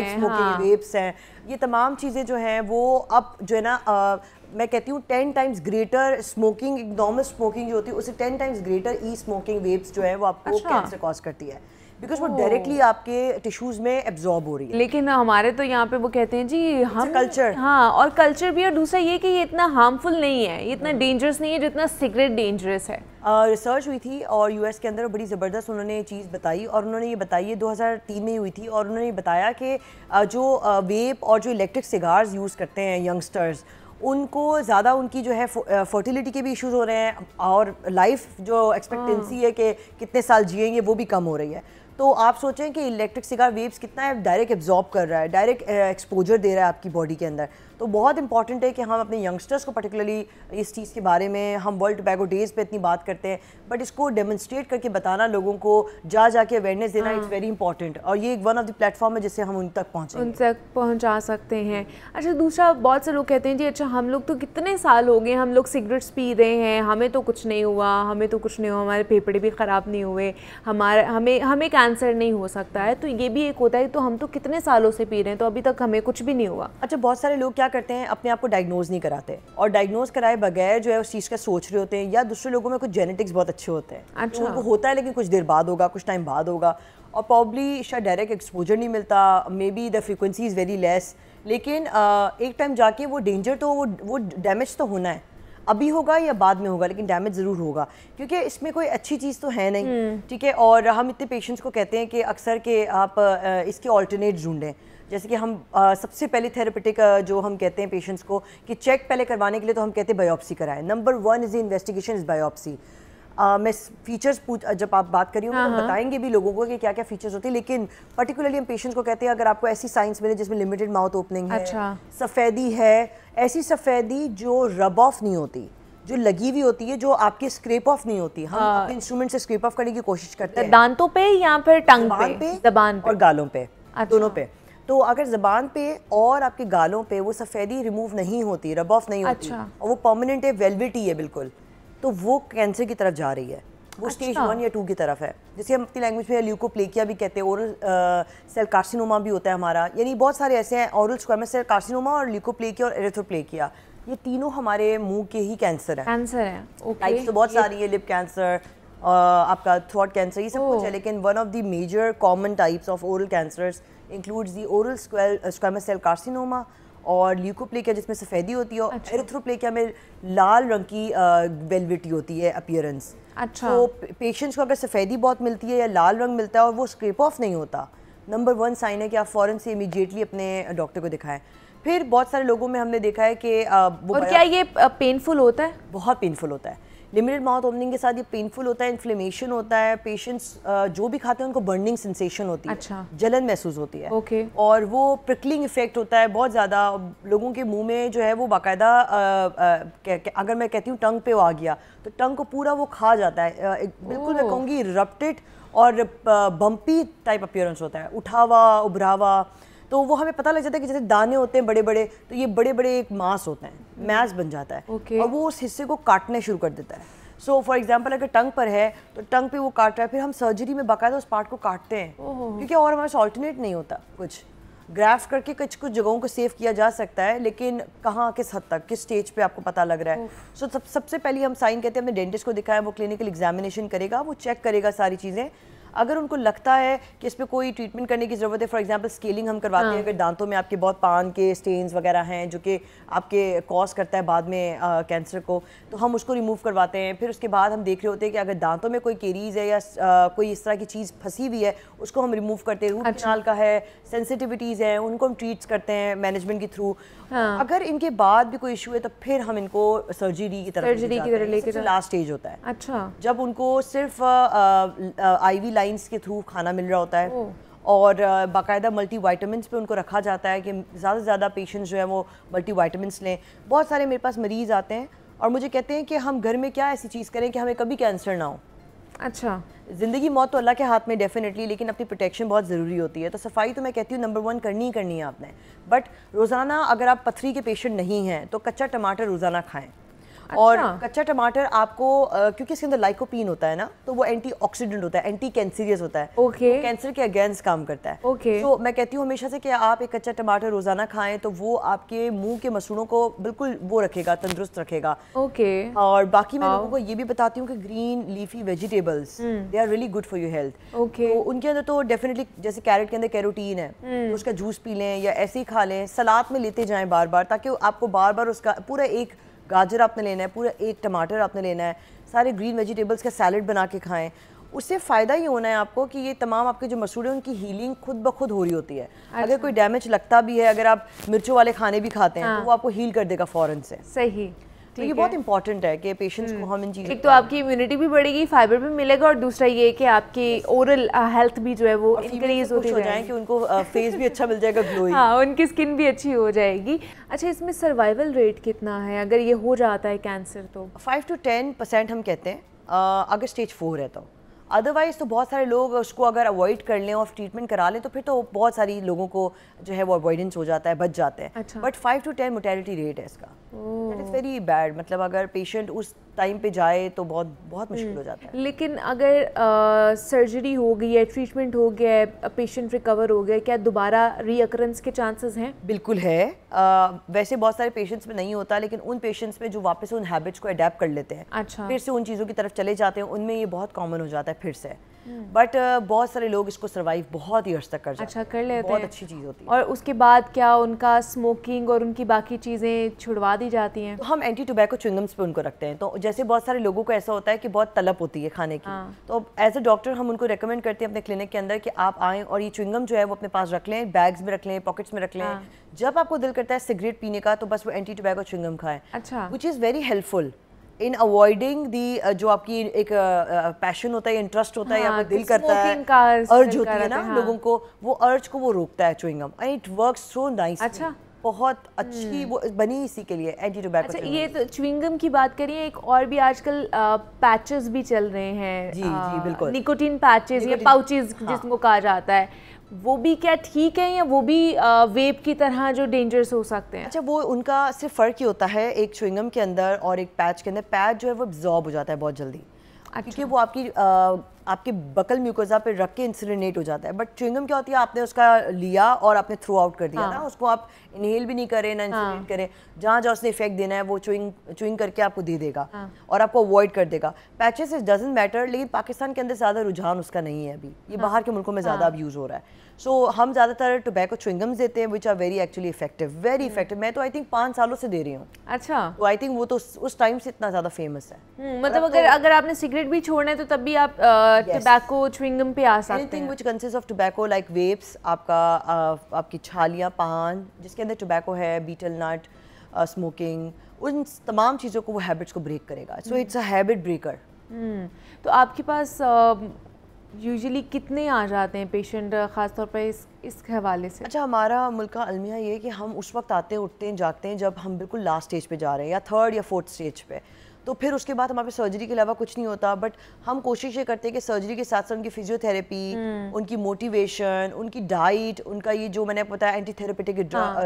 F: स्मोकिंग, वेप्स हैं, ये तमाम चीज़ें जो हैं वो अब जो है ना मैं कहती हूँ 10 times greater smoking, normal smoking जो होती है उससे 10 टाइम्स ग्रेटर ई स्मोकिंग वेव्स जो है वो आपको कैंसर कॉज करती है, बिकॉज वो डायरेक्टली आपके टिश्यूज में एब्जॉर्ब हो रही है।
A: लेकिन हमारे तो यहाँ पे वो कहते हैं जी हम
F: कल्चर,
A: हाँ, और कल्चर भी, और दूसरा ये कि ये इतना हार्मफुल नहीं है, ये इतना डेंजरस नहीं है जितना सिगरेट डेंजरस है।
F: रिसर्च हुई थी और यूएस के अंदर बड़ी ज़बरदस्त उन्होंने ये चीज़ बताई, और उन्होंने ये बताई है 2003 में हुई थी, और उन्होंने ये बताया कि जो वेप और जो इलेक्ट्रिक सिगार्स यूज़ करते हैं यंगस्टर्स, उनको ज़्यादा उनकी जो है फर्टिलिटी के भी इश्यूज़ हो रहे हैं, और लाइफ जो एक्सपेक्टेंसी है कि कितने साल जिएंगे वो भी कम हो रही है। तो आप सोचें कि इलेक्ट्रिक सिगार वेव्स कितना है डायरेक्ट एब्जॉर्ब कर रहा है, डायरेक्ट एक्सपोजर दे रहा है आपकी बॉडी के अंदर, तो बहुत इंपॉर्टेंट है कि हम अपने यंगस्टर्स को पर्टिकुलरली इस चीज़ के बारे में, हम वर्ल्ड टोबैको डेज़ पे इतनी बात करते हैं, बट इसको डेमोन्स्ट्रेट करके बताना लोगों को, जाके अवेयरनेस देना, इट्स वेरी इंपॉर्टेंट। और ये एक वन ऑफ द प्लेटफॉर्म है जिससे हम उन तक
A: पहुँचा सकते हैं। अच्छा, दूसरा बहुत से लोग कहते हैं जी अच्छा हम लोग तो कितने साल हो गए, हम लोग सिगरेट्स पी रहे हैं, हमें तो कुछ नहीं हुआ, हमारे फेफड़े भी ख़राब नहीं हुए, हमें कैंसर नहीं हो सकता है। तो ये भी एक होता है, तो हम तो कितने सालों से पी रहे हैं तो अभी तक हमें कुछ भी नहीं हुआ।
F: अच्छा, बहुत सारे लोग क्या करते हैं, अपने आप को डायग्नोज नहीं कराते, और डायग्नोज कराए बगैर जो है उस चीज़ का सोच रहे होते हैं, या दूसरे लोगों में कुछ जेनेटिक्स बहुत अच्छे होते हैं। अच्छा। तो उनको होता है लेकिन कुछ देर बाद होगा, कुछ टाइम बाद होगा, और प्रॉब्ली शायद डायरेक्ट एक्सपोजर नहीं मिलता, may be the frequency is very less, लेकिन एक टाइम जाके वो डेंजर तो वो डैमेज तो होना है, अभी होगा या बाद में होगा, लेकिन डैमेज ज़रूर होगा, क्योंकि इसमें कोई अच्छी चीज़ तो है नहीं। ठीक है, और हम इतने पेशेंट्स को कहते हैं कि अक्सर के आप इसके ऑल्टरनेट ढूंढें, जैसे कि हम सबसे पहले थेरेपेटिक जो हम कहते हैं पेशेंट्स को कि चेक पहले करवाने के लिए तो हम कहते हैं बायोप्सी कराएं। Number 1 is the investigation is biopsy. मैं फीचर्स जब आप बात करी हूँ तो बताएंगे भी लोगों को कि क्या क्या फीचर्स होती है, लेकिन पर्टिकुलरली हम पेशेंट्स को कहते हैं अगर आपको ऐसी साइंस मिले जिसमें लिमिटेड माउथ ओपनिंग है, सफ़ेदी है, ऐसी सफ़ेदी जो रब ऑफ नहीं होती, जो लगी हुई होती है, जो आपके स्क्रैप ऑफ नहीं होती, हम अपने इंस्ट्रूमेंट से स्क्रैप ऑफ करने की कोशिश करते हैं
A: दांतों पे या फिर टंग पे, ज़बान पे
F: और गालों पे, दोनों पे। तो अगर ज़बान पे और आपके गालों पे वो सफ़ेदी रिमूव नहीं होती, रब ऑफ नहीं होती, और वो परमानेंट है, वेलवेटी है बिल्कुल, तो वो कैंसर की तरफ जा रही है, वो स्टेज 1 या 2 की तरफ है, जिसे हम अपनी लैंग्वेज में ल्यूकोप्लेकिया भी कहते हैं, ओरल सेल कार्सिनोमा भी होता है हमारा, यानी बहुत सारे ऐसे हैं, ओरल स्क्वामस सेल कार्सिनोमा और ल्यूकोप्लेकिया और एरिथ्रोप्लेकिया, ये तीनों हमारे मुंह के ही कैंसर है। टाइप्स तो बहुत सारी है, लिप कैंसर, आपका थ्रोट कैंसर, ये सब कुछ है, लेकिन one of the major common types of oral cancers includes the oral squamous cell carcinoma और ल्यूकोप्लेकिया जिसमें सफ़ेदी होती है, और एरिथ्रोप्लेकिया में लाल रंग की वेलवेटी होती है अपीयरेंस।
A: अच्छा।
F: तो पेशेंट्स को अगर सफ़ेदी बहुत मिलती है या लाल रंग मिलता है और वो स्क्रैप ऑफ नहीं होता, नंबर 1 साइन है कि आप फ़ौरन से इमीडिएटली अपने डॉक्टर को दिखाएं। फिर बहुत सारे लोगों में हमने देखा है कि
A: और क्या ये पेनफुल होता है?
F: बहुत पेनफुल होता है, लिमिटेड माउथ ओपनिंग के साथ ये पेनफुल होता है, इन्फ्लेमेशन होता है, पेशेंट्स जो भी खाते हैं उनको बर्निंग सेंसेशन होती है।
A: अच्छा।
F: जलन महसूस होती है।
A: ओके।
F: और वो प्रिकलिंग इफेक्ट होता है बहुत ज़्यादा, लोगों के मुंह में जो है वो बाकायदा अगर मैं कहती हूँ टंग पे वो आ गया तो टंग को पूरा वो खा जाता है, बिल्कुल मैं कहूँगी रप्टेड और बम्पी टाइप अपीयरेंस होता है, उठावा उभरावा, तो वो हमें पता लग जाता है कि जैसे दाने होते हैं बड़े बड़े, तो ये बड़े बड़े एक मांस होते हैं, मैस बन जाता है। और वो उस हिस्से को काटने शुरू कर देता है। सो फॉर एग्जांपल अगर टंग पर है तो टंग पे वो काट रहा है, फिर हम सर्जरी में बाकायदा उस पार्ट को काटते हैं, क्योंकि और हमारे ऑल्टरनेट नहीं होता, कुछ ग्राफ्ट करके कुछ जगहों को सेव किया जा सकता है, लेकिन कहाँ, किस हद तक, किस स्टेज पे आपको पता लग रहा है। सो सबसे पहले हम साइन कहते हैं अपने डेंटिस्ट को दिखाएं, वो क्लिनिकल एग्जामिनेशन करेगा, वो चेक करेगा सारी चीज़ें। अगर उनको लगता है कि इस पर कोई ट्रीटमेंट करने की ज़रूरत है, फॉर एग्जांपल स्केलिंग हम करवाते हैं अगर दांतों में आपके बहुत पान के स्टेन्स वगैरह हैं जो कि आपके कॉज करता है बाद में कैंसर को, तो हम उसको रिमूव करवाते हैं। फिर उसके बाद हम देख रहे होते हैं कि अगर दांतों में कोई केरीज है या कोई इस तरह की चीज़ फंसी हुई है उसको हम रिमूव करते हैं। रूट कैनाल का है, सेंसिटिविटीज़ हैं, उनको हम ट्रीट्स करते हैं मैनेजमेंट के थ्रू। अगर इनके बाद भी कोई इशू है तो फिर हम इनको सर्जरी की तरफ लेके लास्ट स्टेज होता है। अच्छा। जब उनको सिर्फ IV लाइंस के थ्रू खाना मिल रहा होता है और बाकायदा मल्टी वाइटामिन्स पे उनको रखा जाता है कि ज़्यादा से ज़्यादा पेशेंट्स जो है वो मल्टी वाइटामिन्स लें। बहुत सारे मेरे पास मरीज़ आते हैं और मुझे कहते हैं कि हम घर में क्या ऐसी चीज़ करें कि हमें कभी कैंसर ना हो। अच्छा। ज़िंदगी मौत तो अल्लाह के हाथ में डेफिनेटली, लेकिन अपनी प्रोटेक्शन बहुत ज़रूरी होती है। तो सफाई तो मैं कहती हूँ नंबर 1 करनी ही करनी है आपने, बट रोज़ाना अगर आप पथरी के पेशेंट नहीं हैं तो कच्चा टमाटर रोज़ाना खाएँ। अच्छा। और कच्चा टमाटर आपको क्योंकि इसके अंदर लाइकोपीन होता है ना, तो वो एंटीऑक्सीडेंट होता है, एंटी कैंसरियस होता है। ओके। तो कैंसर के अगेंस्ट काम करता है। ओके। तो मैं कहती हूँ हमेशा से कि आप एक कच्चा टमाटर रोजाना खाएं तो वो आपके मुंह के मसूड़ों को बिल्कुल वो रखेगा, तंदुरुस्त रखेगा। ओके। और बाकी मैं लोगों को ये भी बताती हूँ कि green leafy vegetables they are really good for your health. Okay. तो उनके अंदर तो डेफिनेटली जैसे कैरेट के अंदर कैरोटीन है, तो उसका जूस पी लें या ऐसे ही खा लें, सलाद में लेते जाएं बार बार, ताकि आपको बार बार उसका पूरा एक गाजर आपने लेना है, पूरा एक टमाटर आपने लेना है, सारे ग्रीन वेजिटेबल्स का सैलड बना के खाएं। उससे फ़ायदा ये होना है आपको कि ये तमाम आपके जो मसूड़े हैं उनकी हीलिंग खुद ब खुद हो रही होती है। अच्छा। अगर कोई डैमेज लगता भी है, अगर आप मिर्चों वाले खाने भी खाते हैं तो वो आपको हील कर देगा फ़ौरन से। सही। तो ये बहुत इंपॉर्टेंट है कि पेशेंट्स को हम इन चीज़ों,
A: एक तो आपकी इम्यूनिटी भी बढ़ेगी, फाइबर भी मिलेगा, और दूसरा ये कि आपकी ओरल हेल्थ भी जो है वो इंक्रीज होती जाएगी,
F: कि उनको फेस भी अच्छा मिल जाएगा, ग्लोइंग।
A: हाँ, उनकी स्किन भी अच्छी हो जाएगी। अच्छा, इसमें सर्वाइवल रेट कितना है अगर ये हो जाता है कैंसर? तो
F: 5 to 10% हम कहते हैं अगर स्टेज 4 है तो। अदरवाइज़ तो बहुत सारे लोग उसको अगर अवॉइड कर लें और ट्रीटमेंट करा लें तो फिर तो बहुत सारी लोगों को जो है वो अवॉइडेंस हो जाता है, बच जाते हैं।
A: अच्छा।
F: बट 5 to 10 मोर्टेलिटी रेट है इसका। That is very bad. मतलब अगर पेशेंट उस टाइम पे जाए तो बहुत बहुत मुश्किल हो जाता है।
A: लेकिन अगर सर्जरी हो गई है, ट्रीटमेंट हो गया है, पेशेंट रिकवर हो गया, क्या दोबारा रीअकरेंस के चांसेस हैं?
F: बिल्कुल है। वैसे बहुत सारे पेशेंट्स में नहीं होता, लेकिन उन पेशेंट्स में जो वापस उन हैबिट्स को अडेप्ट कर लेते हैं,
A: अच्छा,
F: फिर से उन चीज़ों की तरफ चले जाते हैं, उनमें ये बहुत कॉमन हो जाता है फिर से। बट बहुत सारे लोग इसको सर्वाइव बहुत ही अर्स तक कर जाते हैं।
A: अच्छा, कर लेते हैं,
F: बहुत अच्छी चीज़ होती है।
A: और उसके बाद क्या उनका स्मोकिंग और उनकी बाकी चीज़ें छुड़वा दी जाती हैं?
F: तो हम एंटी टोबैको च्युइंगम्स पे उनको रखते हैं। तो जैसे बहुत सारे लोगों को ऐसा होता है कि बहुत तलब होती है खाने की, तो एज अ डॉक्टर हम उनको रेकमेंड करते हैं अपने क्लिनिक के अंदर कि आप आएँ और ये च्युइंगम जो है वो अपने पास रख लें, बैग्स में रख लें, पॉकेट्स में रख लें। जब आपको दिल करता है सिगरेट पीने का तो बस वो एंटी टोबैको च्युइंगम खाएं।
A: अच्छा,
F: which is very helpful in avoiding the जो आपकी एक पैशन होता है, इंटरेस्ट होता है, या फिर दिल करता है, अर्ज होती है ना लोगों को, वो अर्ज को वो रोकता है chewing gum, and it works so nice.
A: अच्छा,
F: बहुत अच्छी वो बनी इसी के लिए, एंटी टोबैको।
A: अच्छा, ये तो च्युइंगम की बात करिए, एक और भी आजकल पैचेस भी चल रहे हैं।
F: जी जी बिल्कुल,
A: निकोटीन पैचेस या पाउचेस जिसको कहा जाता है, वो भी क्या ठीक है या वो भी वेप की तरह जो डेंजरस हो सकते हैं?
F: अच्छा, वो उनका सिर्फ फ़र्क ही होता है एक च्युइंगम के अंदर और एक पैच के अंदर। पैच जो है वो एब्जॉर्ब हो जाता है बहुत जल्दी, क्योंकि वो आपकी बकल म्यूकोजा पे रख के इंसिनेट हो जाता है। बट च्युइंगम क्या होती है, आपने उसका लिया और आपने थ्रू आउट कर दिया ना, उसको आप इनहेल भी नहीं करें ना इंसिनेट करें, जहाँ जहाँ उसने इफेक्ट देना है वो च्युइंग करके आपको दे देगा और आपको अवॉइड कर देगा। पैचेस इट डजंट मैटर, लेकिन पाकिस्तान के अंदर ज़्यादा रुझान उसका नहीं है अभी, ये बाहर के मुल्कों में ज़्यादा अब यूज़ हो रहा है। सो हम ज़्यादातर टोबैको च्युइंगम्स देते हैं which are very actually effective, very effective. मैं तो आई थिंक 5 सालों से दे रही हूँ।
A: अच्छा,
F: तो आई थिंक वो तो उस टाइम से इतना ज़्यादा फेमस है।
A: मतलब अगर आपने सिगरेट भी छोड़ना है तो तब भी आप टोबैको च्युइंगम पे आ सकते हैं।
F: Anything which consist of tobacco like vapes, आपकी छालियाँ, पान जिसके अंदर टोबैको है, बीटल नट, स्मोकिंग, उन तमाम चीज़ों को वो हैबिट्स को ब्रेक करेगा। So it's a habit breaker.
A: तो आपके पास यूजुअली कितने आ जाते हैं पेशेंट, ख़ासतौर पर इस हवाले से?
F: अच्छा, हमारा मुल्क का अलमिया ये है कि हम उस वक्त आते हैं, उठते हैं, जागते हैं जब हम बिल्कुल लास्ट स्टेज पे जा रहे हैं, या 3rd या 4th स्टेज पे। तो फिर उसके बाद हमारे सर्जरी के अलावा कुछ नहीं होता। बट हम कोशिश ये करते हैं कि सर्जरी के साथ साथ उनकी फिजियोथेरेपी, उनकी मोटिवेशन, उनकी डाइट, उनका ये जो मैंने बताया एंटी थेरेपेटिक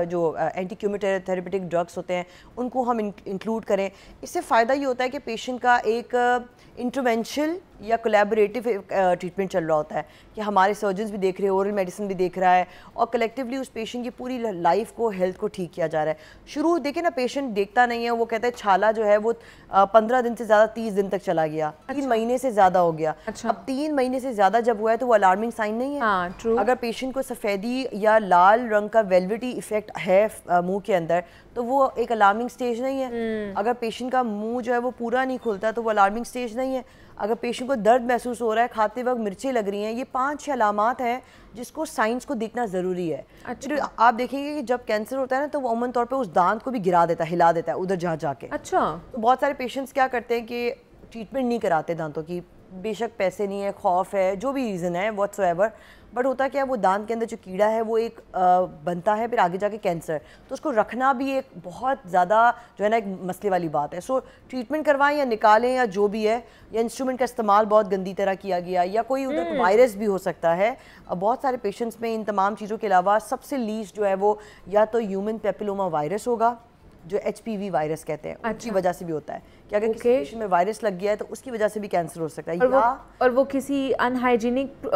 F: जो एंटी क्यूमोथेरेपेटिक ड्रग्स होते हैं उनको हम इंक्लूड करें। इससे फ़ायदा ये होता है कि पेशेंट का एक इंटरवेंशनल या कोलैबोरेटिव ट्रीटमेंट चल रहा होता है कि हमारे सर्जन्स भी देख रहे हैं, ओरल मेडिसिन भी देख रहा है, और कलेक्टिवली उस पेशेंट की पूरी लाइफ को, हेल्थ को ठीक किया जा रहा है। शुरू देखिए ना, पेशेंट देखता नहीं है, वो कहता है छाला जो है वो 15 दिन से ज़्यादा 30 दिन तक चला गया, 3 महीने से ज़्यादा हो गया।
A: अच्छा।
F: अब 3 महीने से ज़्यादा जब हुआ है तो वो अलार्मिंग साइन नहीं है।
A: हाँ, ट्रू।
F: अगर पेशेंट को सफ़ेदी या लाल रंग का वेलवेटी इफेक्ट है मुंह के अंदर तो वो एक अलार्मिंग स्टेज नहीं है। अगर पेशेंट का मुंह जो है वो पूरा नहीं खुलता तो वो अलार्मिंग स्टेज नहीं है। अगर पेशेंट को दर्द महसूस हो रहा है, खाते वक्त मिर्चें लग रही हैं, ये 5-6 अलामात हैं जिसको साइंस को देखना ज़रूरी है।
A: अच्छा।
F: आप देखेंगे कि जब कैंसर होता है ना तो वो अमूमन तौर पे उस दांत को भी गिरा देता है, हिला देता है उधर जहाँ जाके।
A: अच्छा।
F: तो बहुत सारे पेशेंट्स क्या करते हैं कि ट्रीटमेंट नहीं कराते दांतों की, बेशक पैसे नहीं है, खौफ है, जो भी रीज़न है व्हाट्सएवर, बट होता क्या है वो दांत के अंदर जो कीड़ा है वो एक बनता है फिर आगे जाके कैंसर, तो उसको रखना भी एक बहुत ज़्यादा जो है ना एक मसले वाली बात है। सो ट्रीटमेंट करवाएं या निकालें या जो भी है, या इंस्ट्रूमेंट का इस्तेमाल बहुत गंदी तरह किया गया, या कोई उधर वायरस भी हो सकता है। बहुत सारे पेशेंट्स में इन तमाम चीज़ों के अलावा सबसे लीस्ट जो है वो या तो ह्यूमन पेपिलोमा वायरस होगा जो HPV वायरस कहते हैं, उसकी वजह से भी होता है कि अगर किसी पेशेंट में वायरस लग गया है तो उसकी वजह से भी कैंसर हो सकता है।
A: और वो किसी अनहाइजीनिक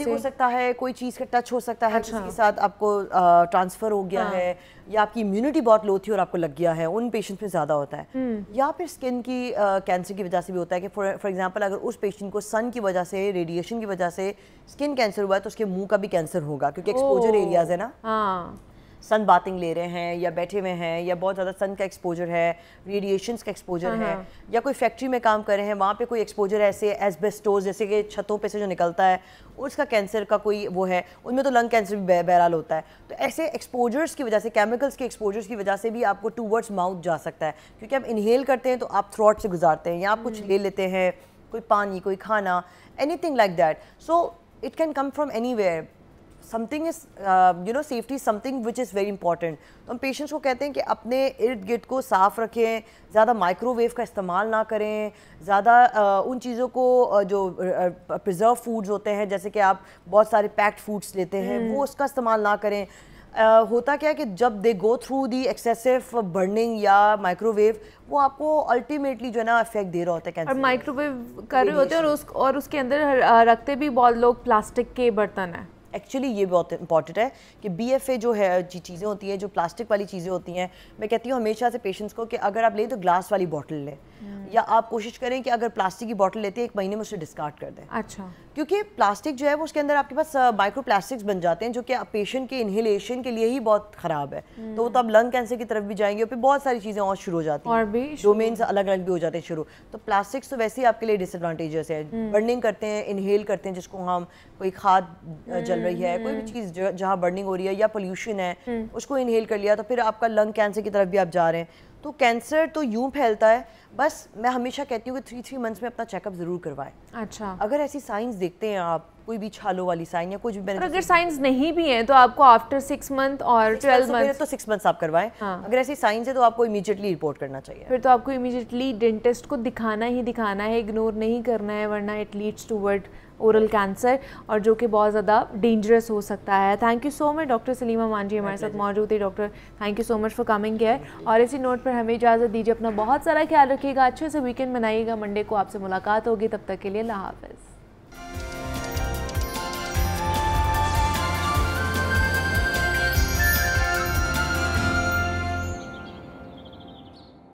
F: हो सकता है, कोई चीज़ का टच हो सकता है, किसी के साथ आपको ट्रांसफ़र हो गया है, या आपकी इम्यूनिटी बहुत लो थी और आपको लग गया है, उन पेशेंट्स में ज़्यादा होता है। या फिर स्किन की कैंसर की वजह से भी होता है कि फॉर एग्जांपल अगर उस पेशेंट को सन की वजह से, रेडिएशन की वजह से स्किन कैंसर हुआ है तो उसके मुंह का भी कैंसर होगा क्योंकि एक्सपोजर एरियाज है ना। सन बाथिंग ले रहे हैं या बैठे हुए हैं या बहुत ज़्यादा सन का एक्सपोजर है, रेडिएशंस का एक्सपोजर है, या कोई फैक्ट्री में काम कर रहे हैं वहाँ पे कोई एक्सपोजर ऐसे एस्बेस्टोस जैसे कि छतों पे से जो निकलता है उसका कैंसर का कोई वो है, उनमें तो लंग कैंसर भी बहरहाल होता है। तो ऐसे एक्सपोजर्स की वजह से, केमिकल्स के एक्सपोजर्स की वजह से भी आपको टूवर्ड्स माउथ जा सकता है, क्योंकि आप इनहेल करते हैं तो आप थ्रोट से गुजारते हैं या आप कुछ ले लेते हैं, कोई पानी, कोई खाना, anything like that. So it can come from anywhere. Something is safety something which is very important. तो हम पेशेंट्स को कहते हैं कि अपने इर्द गिर्द को साफ़ रखें, ज़्यादा माइक्रोवेव का इस्तेमाल ना करें, ज़्यादा उन चीज़ों को जो प्रिजर्व फूड्स होते हैं जैसे कि आप बहुत सारे पैक्ड फूड्स लेते हैं वो उसका इस्तेमाल ना करें। होता क्या है कि जब they go through the excessive burning या माइक्रोवेव, वो आपको अल्टीमेटली जो है ना इफेक्ट दे रहा होता है कैंसर।
A: और माइक्रोवेव कर रहे होते हैं और उसके अंदर रखते भी बहुत लोग प्लास्टिक के बर्तन हैं।
F: एक्चुअली ये बहुत इंपॉर्टेंट है कि BFA जो है चीज़ें होती हैं, जो प्लास्टिक वाली चीज़ें होती हैं, मैं कहती हूँ हमेशा से पेशेंट्स को कि अगर आप लें तो ग्लास वाली बॉटल लें, या आप कोशिश करें कि अगर प्लास्टिक की बॉटल लेते हैं 1 महीने में उसे डिस्कार्ड कर दें।
A: अच्छा।
F: क्योंकि प्लास्टिक जो है वो उसके अंदर आपके पास माइक्रो प्लास्टिक्स बन जाते हैं जो कि पेशेंट के इनहेलेशन के लिए ही बहुत ख़राब है। तो वो तो आप लंग कैंसर की तरफ भी जाएंगे और फिर बहुत सारी चीज़ें और शुरू हो जाती हैं, और भी डोमेन्स अलग अलग भी हो जाते हैं शुरू। तो प्लास्टिक्स तो वैसे ही आपके लिए डिसएडवांटेजेस है। बर्निंग करते हैं, इनहेल करते हैं, जिसको हम कोई खाद जल रही है, कोई भी चीज़ जहाँ बर्निंग हो रही है या पोल्यूशन है उसको इनहेल कर लिया तो फिर आपका लंग कैंसर की तरफ भी आप जा रहे हैं। तो कैंसर तो यूं फैलता है, बस मैं हमेशा कहती हूँ कि 3 मंथ्स में अपना चेकअप ज़रूर करवाएं।
A: अच्छा।
F: अगर ऐसी साइंस देखते हैं आप, कोई भी छालों वाली साइन या कुछ भी,
A: और अगर साइंस नहीं भी है तो आपको आफ्टर 6 मंथ और 12 मंथ
F: तो 6 मंथ्स आप करवाएं। हाँ। अगर ऐसी साइंस है तो आपको इमीडिएटली रिपोर्ट करना चाहिए।
A: फिर तो आपको इमीडिएटली डेंटिस्ट को दिखाना ही दिखाना है, इग्नोर नहीं करना है, वरना it leads toward oral cancer, और जो कि बहुत ज़्यादा डेंजरस हो सकता है। Thank you so much doctor Salima मान जी हमारे साथ मौजूद है। Doctor thank you so much for coming here. और इसी नोट पर हमें इजाज़त दीजिए, अपना बहुत सारा ख्याल रखिएगा, अच्छे से वीकेंड मनाइएगा। मंडे को आपसे मुलाकात होगी, तब तक के लिए अल्लाह हाफ़िज़।